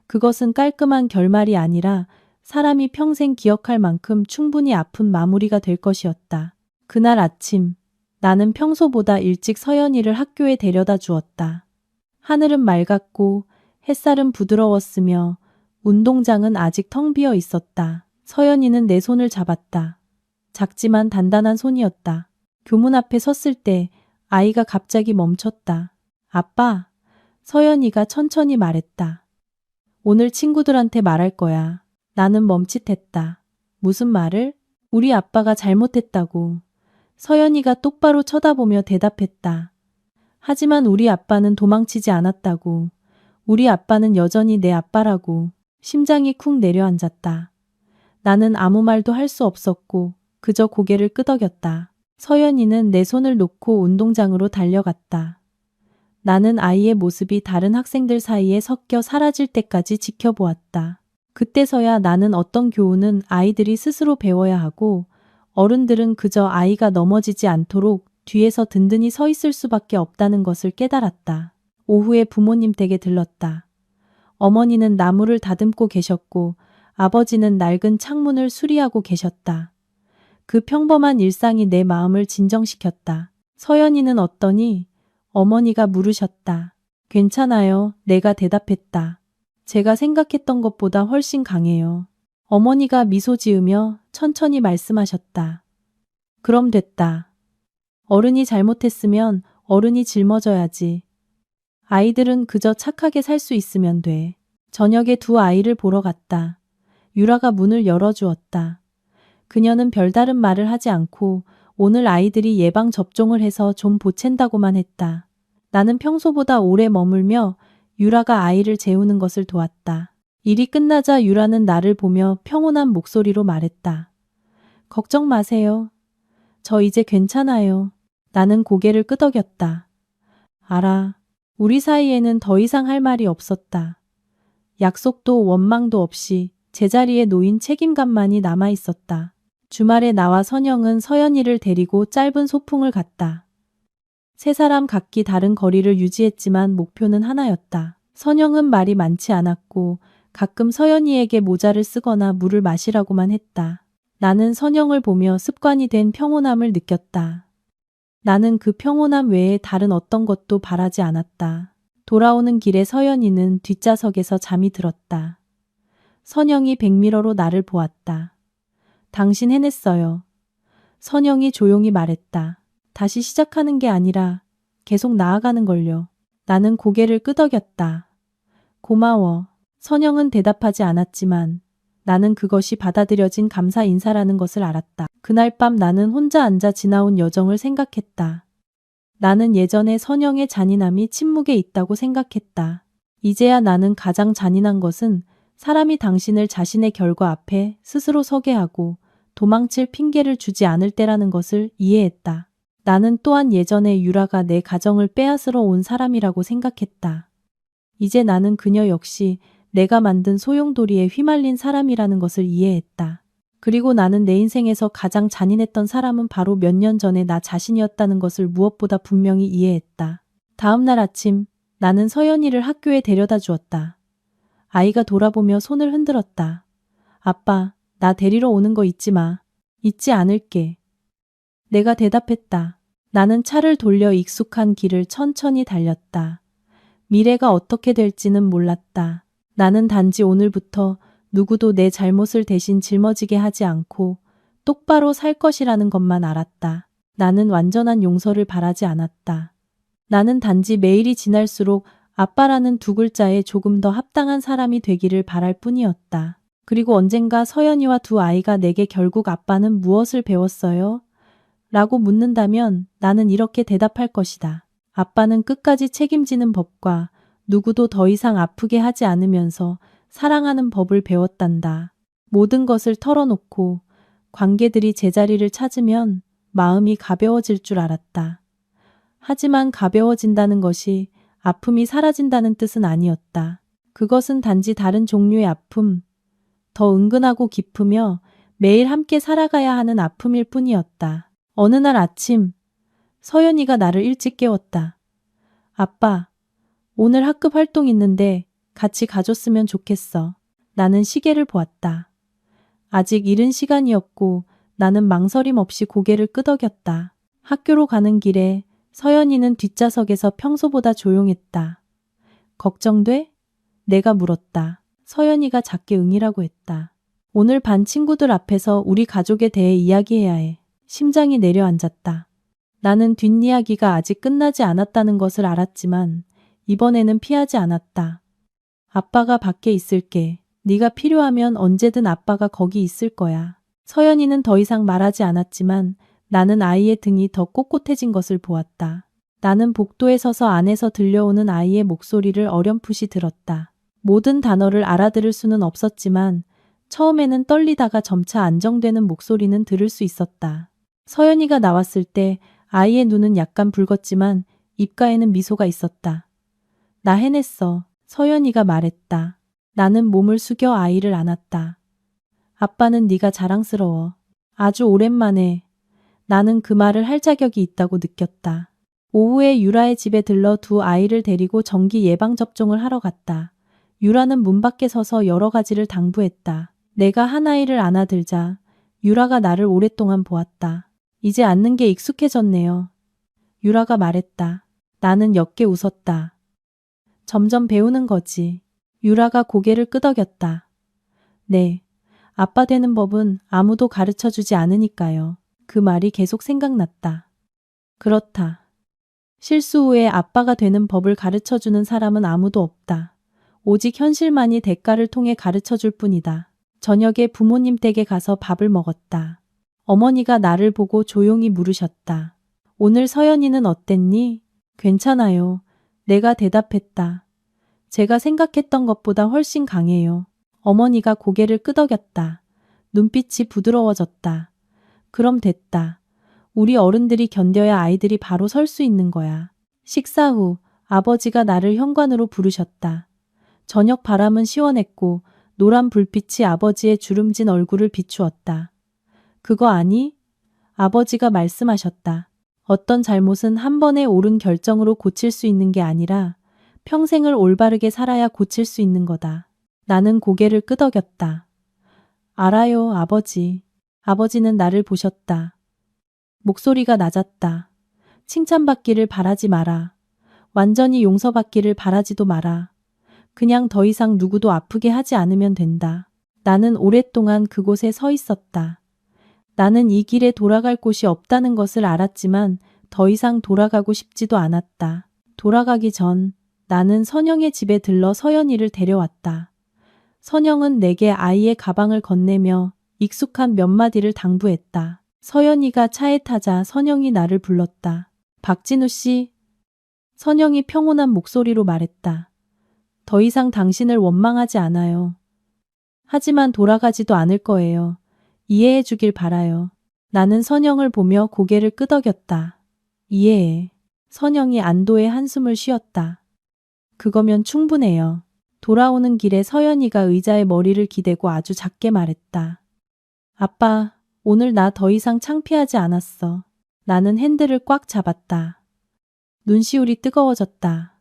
A: 그것은 깔끔한 결말이 아니라 사람이 평생 기억할 만큼 충분히 아픈 마무리가 될 것이었다. 그날 아침, 나는 평소보다 일찍 서연이를 학교에 데려다 주었다. 하늘은 맑았고 햇살은 부드러웠으며 운동장은 아직 텅 비어 있었다. 서연이는 내 손을 잡았다. 작지만 단단한 손이었다. 교문 앞에 섰을 때 아이가 갑자기 멈췄다. 아빠, 서연이가 천천히 말했다. 오늘 친구들한테 말할 거야. 나는 멈칫했다. 무슨 말을? 우리 아빠가 잘못했다고. 서연이가 똑바로 쳐다보며 대답했다. 하지만 우리 아빠는 도망치지 않았다고. 우리 아빠는 여전히 내 아빠라고. 심장이 쿵 내려앉았다. 나는 아무 말도 할 수 없었고 그저 고개를 끄덕였다. 서연이는 내 손을 놓고 운동장으로 달려갔다. 나는 아이의 모습이 다른 학생들 사이에 섞여 사라질 때까지 지켜보았다. 그때서야 나는 어떤 교훈은 아이들이 스스로 배워야 하고 어른들은 그저 아이가 넘어지지 않도록 뒤에서 든든히 서 있을 수밖에 없다는 것을 깨달았다. 오후에 부모님 댁에 들렀다. 어머니는 나무를 다듬고 계셨고 아버지는 낡은 창문을 수리하고 계셨다. 그 평범한 일상이 내 마음을 진정시켰다. 서연이는 어떠니? 어머니가 물으셨다. 괜찮아요. 내가 대답했다. 제가 생각했던 것보다 훨씬 강해요. 어머니가 미소 지으며 천천히 말씀하셨다. 그럼 됐다. 어른이 잘못했으면 어른이 짊어져야지. 아이들은 그저 착하게 살 수 있으면 돼. 저녁에 두 아이를 보러 갔다. 유라가 문을 열어주었다. 그녀는 별다른 말을 하지 않고 오늘 아이들이 예방접종을 해서 좀 보챈다고만 했다. 나는 평소보다 오래 머물며 유라가 아이를 재우는 것을 도왔다. 일이 끝나자 유라는 나를 보며 평온한 목소리로 말했다. 걱정 마세요. 저 이제 괜찮아요. 나는 고개를 끄덕였다. 알아. 우리 사이에는 더 이상 할 말이 없었다. 약속도 원망도 없이 제자리에 놓인 책임감만이 남아 있었다. 주말에 나와 선영은 서연이를 데리고 짧은 소풍을 갔다. 세 사람 각기 다른 거리를 유지했지만 목표는 하나였다. 선영은 말이 많지 않았고 가끔 서연이에게 모자를 쓰거나 물을 마시라고만 했다. 나는 선영을 보며 습관이 된 평온함을 느꼈다. 나는 그 평온함 외에 다른 어떤 것도 바라지 않았다. 돌아오는 길에 서연이는 뒷좌석에서 잠이 들었다. 선영이 백미러로 나를 보았다. 당신 해냈어요. 선영이 조용히 말했다. 다시 시작하는 게 아니라 계속 나아가는 걸요. 나는 고개를 끄덕였다. 고마워. 선영은 대답하지 않았지만 나는 그것이 받아들여진 감사 인사라는 것을 알았다. 그날 밤 나는 혼자 앉아 지나온 여정을 생각했다. 나는 예전에 선영의 잔인함이 침묵에 있다고 생각했다. 이제야 나는 가장 잔인한 것은 사람이 당신을 자신의 결과 앞에 스스로 서게 하고 도망칠 핑계를 주지 않을 때라는 것을 이해했다. 나는 또한 예전에 유라가 내 가정을 빼앗으러 온 사람이라고 생각했다. 이제 나는 그녀 역시 내가 만든 소용돌이에 휘말린 사람이라는 것을 이해했다. 그리고 나는 내 인생에서 가장 잔인했던 사람은 바로 몇 년 전에 나 자신이었다는 것을 무엇보다 분명히 이해했다. 다음 날 아침 나는 서연이를 학교에 데려다 주었다. 아이가 돌아보며 손을 흔들었다. 아빠, 나 데리러 오는 거 잊지 마. 잊지 않을게. 내가 대답했다. 나는 차를 돌려 익숙한 길을 천천히 달렸다. 미래가 어떻게 될지는 몰랐다. 나는 단지 오늘부터 누구도 내 잘못을 대신 짊어지게 하지 않고 똑바로 살 것이라는 것만 알았다. 나는 완전한 용서를 바라지 않았다. 나는 단지 매일이 지날수록 아빠라는 두 글자에 조금 더 합당한 사람이 되기를 바랄 뿐이었다. 그리고 언젠가 서연이와 두 아이가 내게 결국 아빠는 무엇을 배웠어요? 라고 묻는다면 나는 이렇게 대답할 것이다. 아빠는 끝까지 책임지는 법과 누구도 더 이상 아프게 하지 않으면서 사랑하는 법을 배웠단다. 모든 것을 털어놓고 관계들이 제자리를 찾으면 마음이 가벼워질 줄 알았다. 하지만 가벼워진다는 것이 아픔이 사라진다는 뜻은 아니었다. 그것은 단지 다른 종류의 아픔, 더 은근하고 깊으며 매일 함께 살아가야 하는 아픔일 뿐이었다. 어느 날 아침, 서연이가 나를 일찍 깨웠다. 아빠, 오늘 학급 활동 있는데 같이 가줬으면 좋겠어. 나는 시계를 보았다. 아직 이른 시간이었고 나는 망설임 없이 고개를 끄덕였다. 학교로 가는 길에 서연이는 뒷좌석에서 평소보다 조용했다. 걱정돼? 내가 물었다. 서연이가 작게 응이라고 했다. 오늘 반 친구들 앞에서 우리 가족에 대해 이야기해야 해. 심장이 내려앉았다. 나는 뒷이야기가 아직 끝나지 않았다는 것을 알았지만 이번에는 피하지 않았다. 아빠가 밖에 있을게. 네가 필요하면 언제든 아빠가 거기 있을 거야. 서연이는 더 이상 말하지 않았지만 나는 아이의 등이 더 꼿꼿해진 것을 보았다. 나는 복도에 서서 안에서 들려오는 아이의 목소리를 어렴풋이 들었다. 모든 단어를 알아들을 수는 없었지만 처음에는 떨리다가 점차 안정되는 목소리는 들을 수 있었다. 서연이가 나왔을 때 아이의 눈은 약간 붉었지만 입가에는 미소가 있었다. 나 해냈어. 서연이가 말했다. 나는 몸을 숙여 아이를 안았다. 아빠는 네가 자랑스러워. 아주 오랜만에 나는 그 말을 할 자격이 있다고 느꼈다. 오후에 유라의 집에 들러 두 아이를 데리고 정기 예방접종을 하러 갔다. 유라는 문 밖에 서서 여러 가지를 당부했다. 내가 한 아이를 안아들자 유라가 나를 오랫동안 보았다. 이제 안는 게 익숙해졌네요. 유라가 말했다. 나는 옅게 웃었다. 점점 배우는 거지. 유라가 고개를 끄덕였다. 네. 아빠 되는 법은 아무도 가르쳐 주지 않으니까요. 그 말이 계속 생각났다. 그렇다. 실수 후에 아빠가 되는 법을 가르쳐 주는 사람은 아무도 없다. 오직 현실만이 대가를 통해 가르쳐 줄 뿐이다. 저녁에 부모님 댁에 가서 밥을 먹었다. 어머니가 나를 보고 조용히 물으셨다. 오늘 서연이는 어땠니? 괜찮아요. 내가 대답했다. 제가 생각했던 것보다 훨씬 강해요. 어머니가 고개를 끄덕였다. 눈빛이 부드러워졌다. 그럼 됐다. 우리 어른들이 견뎌야 아이들이 바로 설 수 있는 거야. 식사 후 아버지가 나를 현관으로 부르셨다. 저녁 바람은 시원했고 노란 불빛이 아버지의 주름진 얼굴을 비추었다. 그거 아니? 아버지가 말씀하셨다. 어떤 잘못은 한 번의 옳은 결정으로 고칠 수 있는 게 아니라 평생을 올바르게 살아야 고칠 수 있는 거다. 나는 고개를 끄덕였다. 알아요, 아버지. 아버지는 나를 보셨다. 목소리가 낮았다. 칭찬받기를 바라지 마라. 완전히 용서받기를 바라지도 마라. 그냥 더 이상 누구도 아프게 하지 않으면 된다. 나는 오랫동안 그곳에 서 있었다. 나는 이 길에 돌아갈 곳이 없다는 것을 알았지만 더 이상 돌아가고 싶지도 않았다. 돌아가기 전 나는 선영의 집에 들러 서연이를 데려왔다. 선영은 내게 아이의 가방을 건네며 익숙한 몇 마디를 당부했다. 서연이가 차에 타자 선영이 나를 불렀다. 박진우 씨. 선영이 평온한 목소리로 말했다. 더 이상 당신을 원망하지 않아요. 하지만 돌아가지도 않을 거예요. 이해해 주길 바라요. 나는 선영을 보며 고개를 끄덕였다. 이해해. 선영이 안도의 한숨을 쉬었다. 그거면 충분해요. 돌아오는 길에 서연이가 의자에 머리를 기대고 아주 작게 말했다. 아빠, 오늘 나 더 이상 창피하지 않았어. 나는 핸들을 꽉 잡았다. 눈시울이 뜨거워졌다.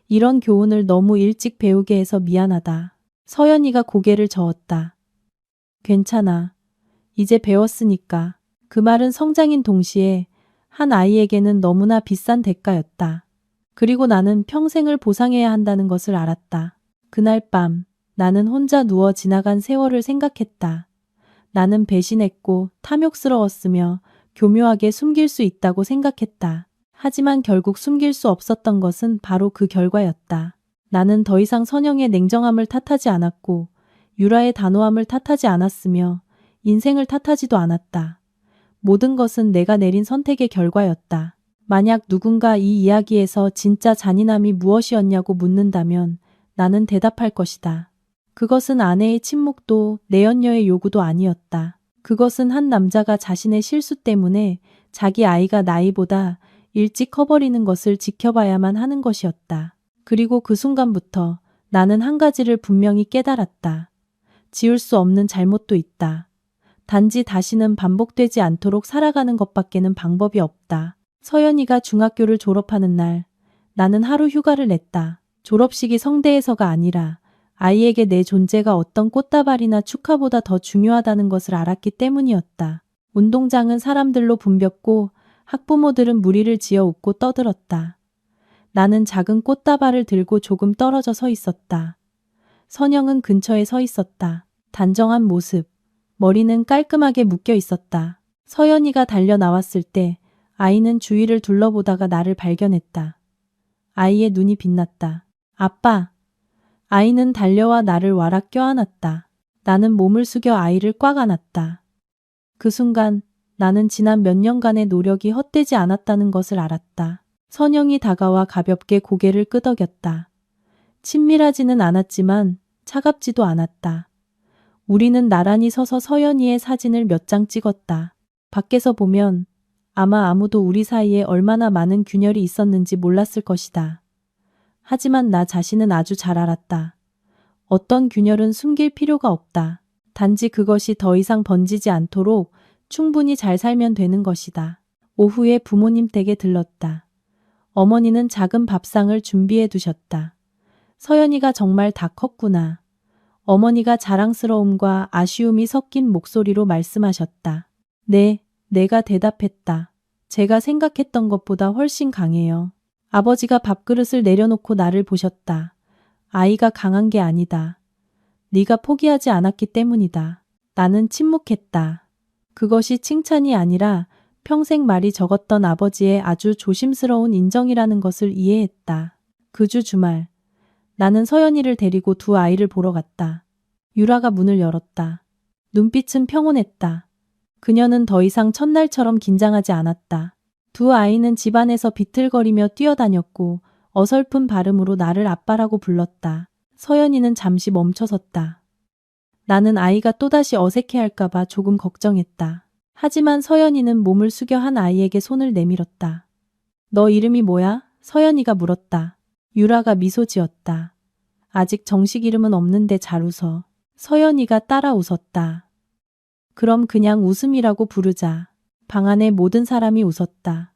A: 이런 교훈을 너무 일찍 배우게 해서 미안하다. 서연이가 고개를 저었다. 괜찮아. 이제 배웠으니까. 그 말은 성장인 동시에 한 아이에게는 너무나 비싼 대가였다. 그리고 나는 평생을 보상해야 한다는 것을 알았다. 그날 밤 나는 혼자 누워 지나간 세월을 생각했다. 나는 배신했고 탐욕스러웠으며 교묘하게 숨길 수 있다고 생각했다. 하지만 결국 숨길 수 없었던 것은 바로 그 결과였다. 나는 더 이상 선영의 냉정함을 탓하지 않았고 유라의 단호함을 탓하지 않았으며 인생을 탓하지도 않았다. 모든 것은 내가 내린 선택의 결과였다. 만약 누군가 이 이야기에서 진짜 잔인함이 무엇이었냐고 묻는다면 나는 대답할 것이다. 그것은 아내의 침묵도 내연녀의 요구도 아니었다. 그것은 한 남자가 자신의 실수 때문에 자기 아이가 나이보다 일찍 커버리는 것을 지켜봐야만 하는 것이었다. 그리고 그 순간부터 나는 한 가지를 분명히 깨달았다. 지울 수 없는 잘못도 있다. 단지 다시는 반복되지 않도록 살아가는 것밖에는 방법이 없다. 서연이가 중학교를 졸업하는 날, 나는 하루 휴가를 냈다. 졸업식이 성대에서가 아니라 아이에게 내 존재가 어떤 꽃다발이나 축하보다 더 중요하다는 것을 알았기 때문이었다. 운동장은 사람들로 붐볐고 학부모들은 무리를 지어 웃고 떠들었다. 나는 작은 꽃다발을 들고 조금 떨어져 서 있었다. 선영은 근처에 서 있었다. 단정한 모습, 머리는 깔끔하게 묶여 있었다. 서연이가 달려 나왔을 때 아이는 주위를 둘러보다가 나를 발견했다. 아이의 눈이 빛났다. 아빠! 아이는 달려와 나를 와락 껴안았다. 나는 몸을 숙여 아이를 꽉 안았다. 그 순간 나는 지난 몇 년간의 노력이 헛되지 않았다는 것을 알았다. 선영이 다가와 가볍게 고개를 끄덕였다. 친밀하지는 않았지만 차갑지도 않았다. 우리는 나란히 서서 서연이의 사진을 몇 장 찍었다. 밖에서 보면 아마 아무도 우리 사이에 얼마나 많은 균열이 있었는지 몰랐을 것이다. 하지만 나 자신은 아주 잘 알았다. 어떤 균열은 숨길 필요가 없다. 단지 그것이 더 이상 번지지 않도록 충분히 잘 살면 되는 것이다. 오후에 부모님 댁에 들렀다. 어머니는 작은 밥상을 준비해 두셨다. 서연이가 정말 다 컸구나. 어머니가 자랑스러움과 아쉬움이 섞인 목소리로 말씀하셨다. 네, 내가 대답했다. 제가 생각했던 것보다 훨씬 강해요. 아버지가 밥그릇을 내려놓고 나를 보셨다. 아이가 강한 게 아니다. 네가 포기하지 않았기 때문이다. 나는 침묵했다. 그것이 칭찬이 아니라 평생 말이 적었던 아버지의 아주 조심스러운 인정이라는 것을 이해했다. 그 주 주말, 나는 서연이를 데리고 두 아이를 보러 갔다. 유라가 문을 열었다. 눈빛은 평온했다. 그녀는 더 이상 첫날처럼 긴장하지 않았다. 두 아이는 집안에서 비틀거리며 뛰어다녔고 어설픈 발음으로 나를 아빠라고 불렀다. 서연이는 잠시 멈춰섰다. 나는 아이가 또다시 어색해할까봐 조금 걱정했다. 하지만 서연이는 몸을 숙여 한 아이에게 손을 내밀었다. 너 이름이 뭐야? 서연이가 물었다. 유라가 미소 지었다. 아직 정식 이름은 없는데 잘 웃어. 서연이가 따라 웃었다. 그럼 그냥 웃음이라고 부르자. 방 안의 모든 사람이 웃었다.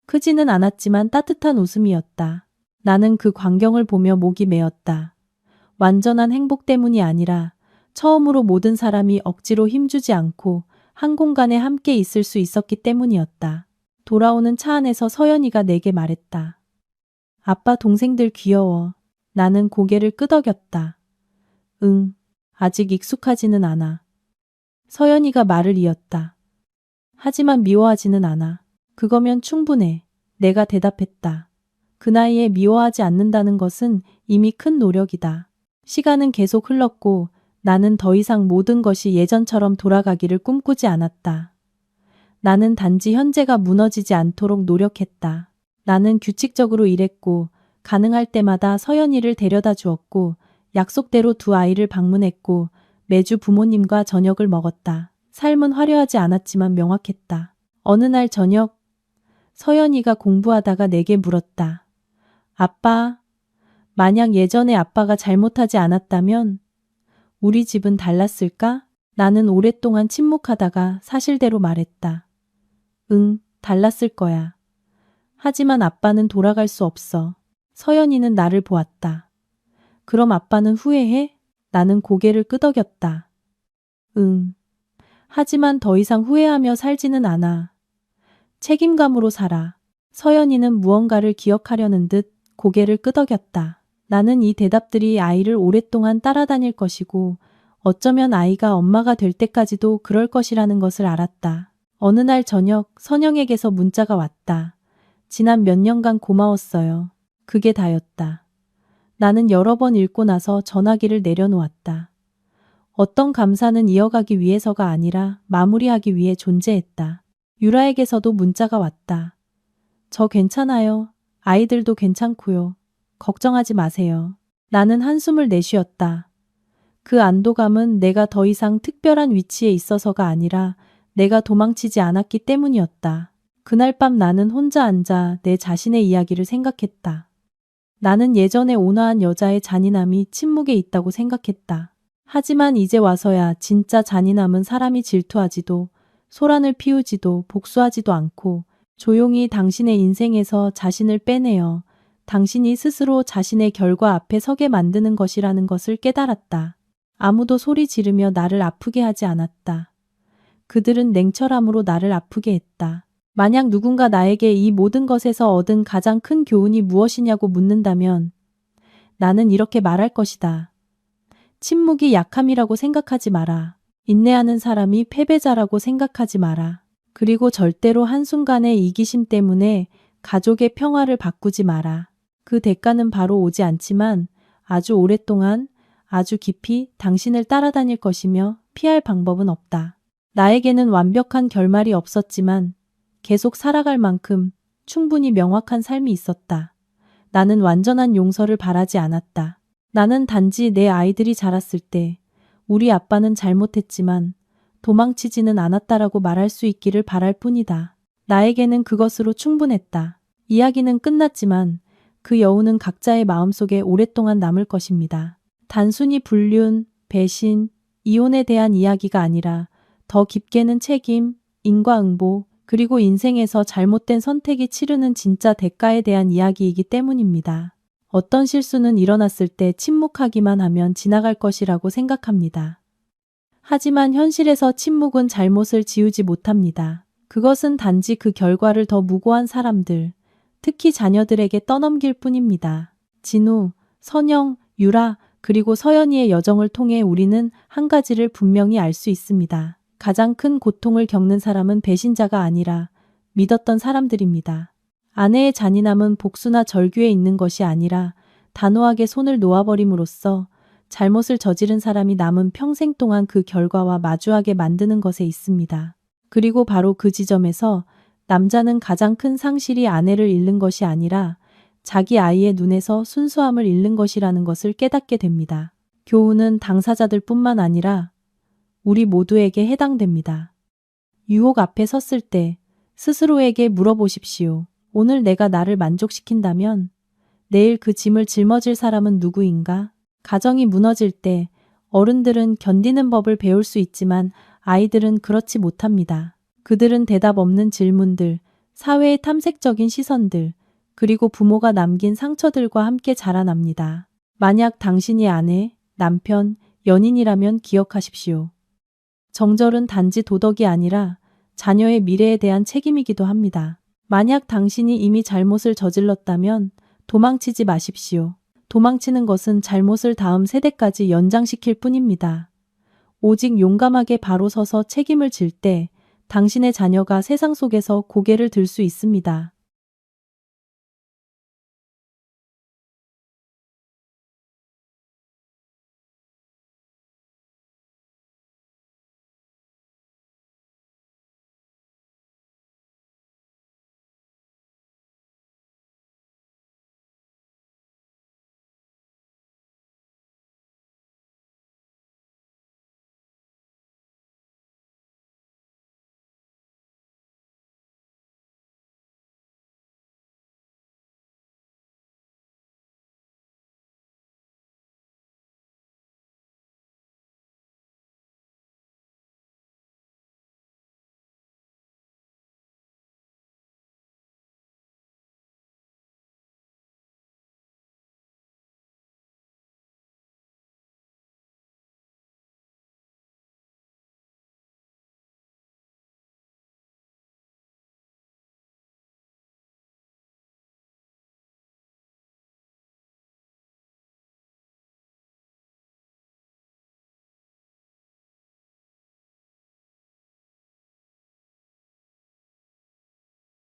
A: 크지는 않았지만 따뜻한 웃음이었다. 나는 그 광경을 보며 목이 메었다. 완전한 행복 때문이 아니라 처음으로 모든 사람이 억지로 힘주지 않고 한 공간에 함께 있을 수 있었기 때문이었다. 돌아오는 차 안에서 서연이가 내게 말했다. 아빠 동생들 귀여워. 나는 고개를 끄덕였다. 응, 아직 익숙하지는 않아. 서연이가 말을 이었다. 하지만 미워하지는 않아. 그거면 충분해. 내가 대답했다. 그 나이에 미워하지 않는다는 것은 이미 큰 노력이다. 시간은 계속 흘렀고 나는 더 이상 모든 것이 예전처럼 돌아가기를 꿈꾸지 않았다. 나는 단지 현재가 무너지지 않도록 노력했다. 나는 규칙적으로 일했고 가능할 때마다 서연이를 데려다 주었고 약속대로 두 아이를 방문했고 매주 부모님과 저녁을 먹었다. 삶은 화려하지 않았지만 명확했다. 어느 날 저녁 서연이가 공부하다가 내게 물었다. 아빠, 만약 예전에 아빠가 잘못하지 않았다면 우리 집은 달랐을까? 나는 오랫동안 침묵하다가 사실대로 말했다. 응, 달랐을 거야. 하지만 아빠는 돌아갈 수 없어. 서연이는 나를 보았다. 그럼 아빠는 후회해? 나는 고개를 끄덕였다. 응. 하지만 더 이상 후회하며 살지는 않아. 책임감으로 살아. 서연이는 무언가를 기억하려는 듯 고개를 끄덕였다. 나는 이 대답들이 아이를 오랫동안 따라다닐 것이고 어쩌면 아이가 엄마가 될 때까지도 그럴 것이라는 것을 알았다. 어느 날 저녁 선영에게서 문자가 왔다. 지난 몇 년간 고마웠어요. 그게 다였다. 나는 여러 번 읽고 나서 전화기를 내려놓았다. 어떤 감사는 이어가기 위해서가 아니라 마무리하기 위해 존재했다. 유라에게서도 문자가 왔다. 저 괜찮아요. 아이들도 괜찮고요. 걱정하지 마세요. 나는 한숨을 내쉬었다. 그 안도감은 내가 더 이상 특별한 위치에 있어서가 아니라 내가 도망치지 않았기 때문이었다. 그날 밤 나는 혼자 앉아 내 자신의 이야기를 생각했다. 나는 예전에 온화한 여자의 잔인함이 침묵에 있다고 생각했다. 하지만 이제 와서야 진짜 잔인함은 사람이 질투하지도 소란을 피우지도 복수하지도 않고 조용히 당신의 인생에서 자신을 빼내어 당신이 스스로 자신의 결과 앞에 서게 만드는 것이라는 것을 깨달았다. 아무도 소리 지르며 나를 아프게 하지 않았다. 그들은 냉철함으로 나를 아프게 했다. 만약 누군가 나에게 이 모든 것에서 얻은 가장 큰 교훈이 무엇이냐고 묻는다면 나는 이렇게 말할 것이다. 침묵이 약함이라고 생각하지 마라. 인내하는 사람이 패배자라고 생각하지 마라. 그리고 절대로 한순간의 이기심 때문에 가족의 평화를 바꾸지 마라. 그 대가는 바로 오지 않지만 아주 오랫동안 아주 깊이 당신을 따라다닐 것이며 피할 방법은 없다. 나에게는 완벽한 결말이 없었지만 계속 살아갈 만큼 충분히 명확한 삶이 있었다. 나는 완전한 용서를 바라지 않았다. 나는 단지 내 아이들이 자랐을 때 우리 아빠는 잘못했지만 도망치지는 않았다라고 말할 수 있기를 바랄 뿐이다. 나에게는 그것으로 충분했다. 이야기는 끝났지만 그 여운은 각자의 마음속에 오랫동안 남을 것입니다. 단순히 불륜, 배신, 이혼에 대한 이야기가 아니라 더 깊게는 책임, 인과응보, 그리고 인생에서 잘못된 선택이 치르는 진짜 대가에 대한 이야기이기 때문입니다. 어떤 실수는 일어났을 때 침묵하기만 하면 지나갈 것이라고 생각합니다. 하지만 현실에서 침묵은 잘못을 지우지 못합니다. 그것은 단지 그 결과를 더 무고한 사람들, 특히 자녀들에게 떠넘길 뿐입니다. 진우, 선영, 유라, 그리고 서연이의 여정을 통해 우리는 한 가지를 분명히 알 수 있습니다. 가장 큰 고통을 겪는 사람은 배신자가 아니라 믿었던 사람들입니다. 아내의 잔인함은 복수나 절규에 있는 것이 아니라 단호하게 손을 놓아버림으로써 잘못을 저지른 사람이 남은 평생 동안 그 결과와 마주하게 만드는 것에 있습니다. 그리고 바로 그 지점에서 남자는 가장 큰 상실이 아내를 잃는 것이 아니라 자기 아이의 눈에서 순수함을 잃는 것이라는 것을 깨닫게 됩니다. 교훈은 당사자들 뿐만 아니라 우리 모두에게 해당됩니다. 유혹 앞에 섰을 때 스스로에게 물어보십시오. 오늘 내가 나를 만족시킨다면 내일 그 짐을 짊어질 사람은 누구인가? 가정이 무너질 때 어른들은 견디는 법을 배울 수 있지만 아이들은 그렇지 못합니다. 그들은 대답 없는 질문들, 사회의 탐색적인 시선들, 그리고 부모가 남긴 상처들과 함께 자라납니다. 만약 당신이 아내, 남편, 연인이라면 기억하십시오. 정절은 단지 도덕이 아니라 자녀의 미래에 대한 책임이기도 합니다. 만약 당신이 이미 잘못을 저질렀다면 도망치지 마십시오. 도망치는 것은 잘못을 다음 세대까지 연장시킬 뿐입니다. 오직 용감하게 바로 서서 책임을 질 때 당신의 자녀가 세상 속에서 고개를 들 수 있습니다.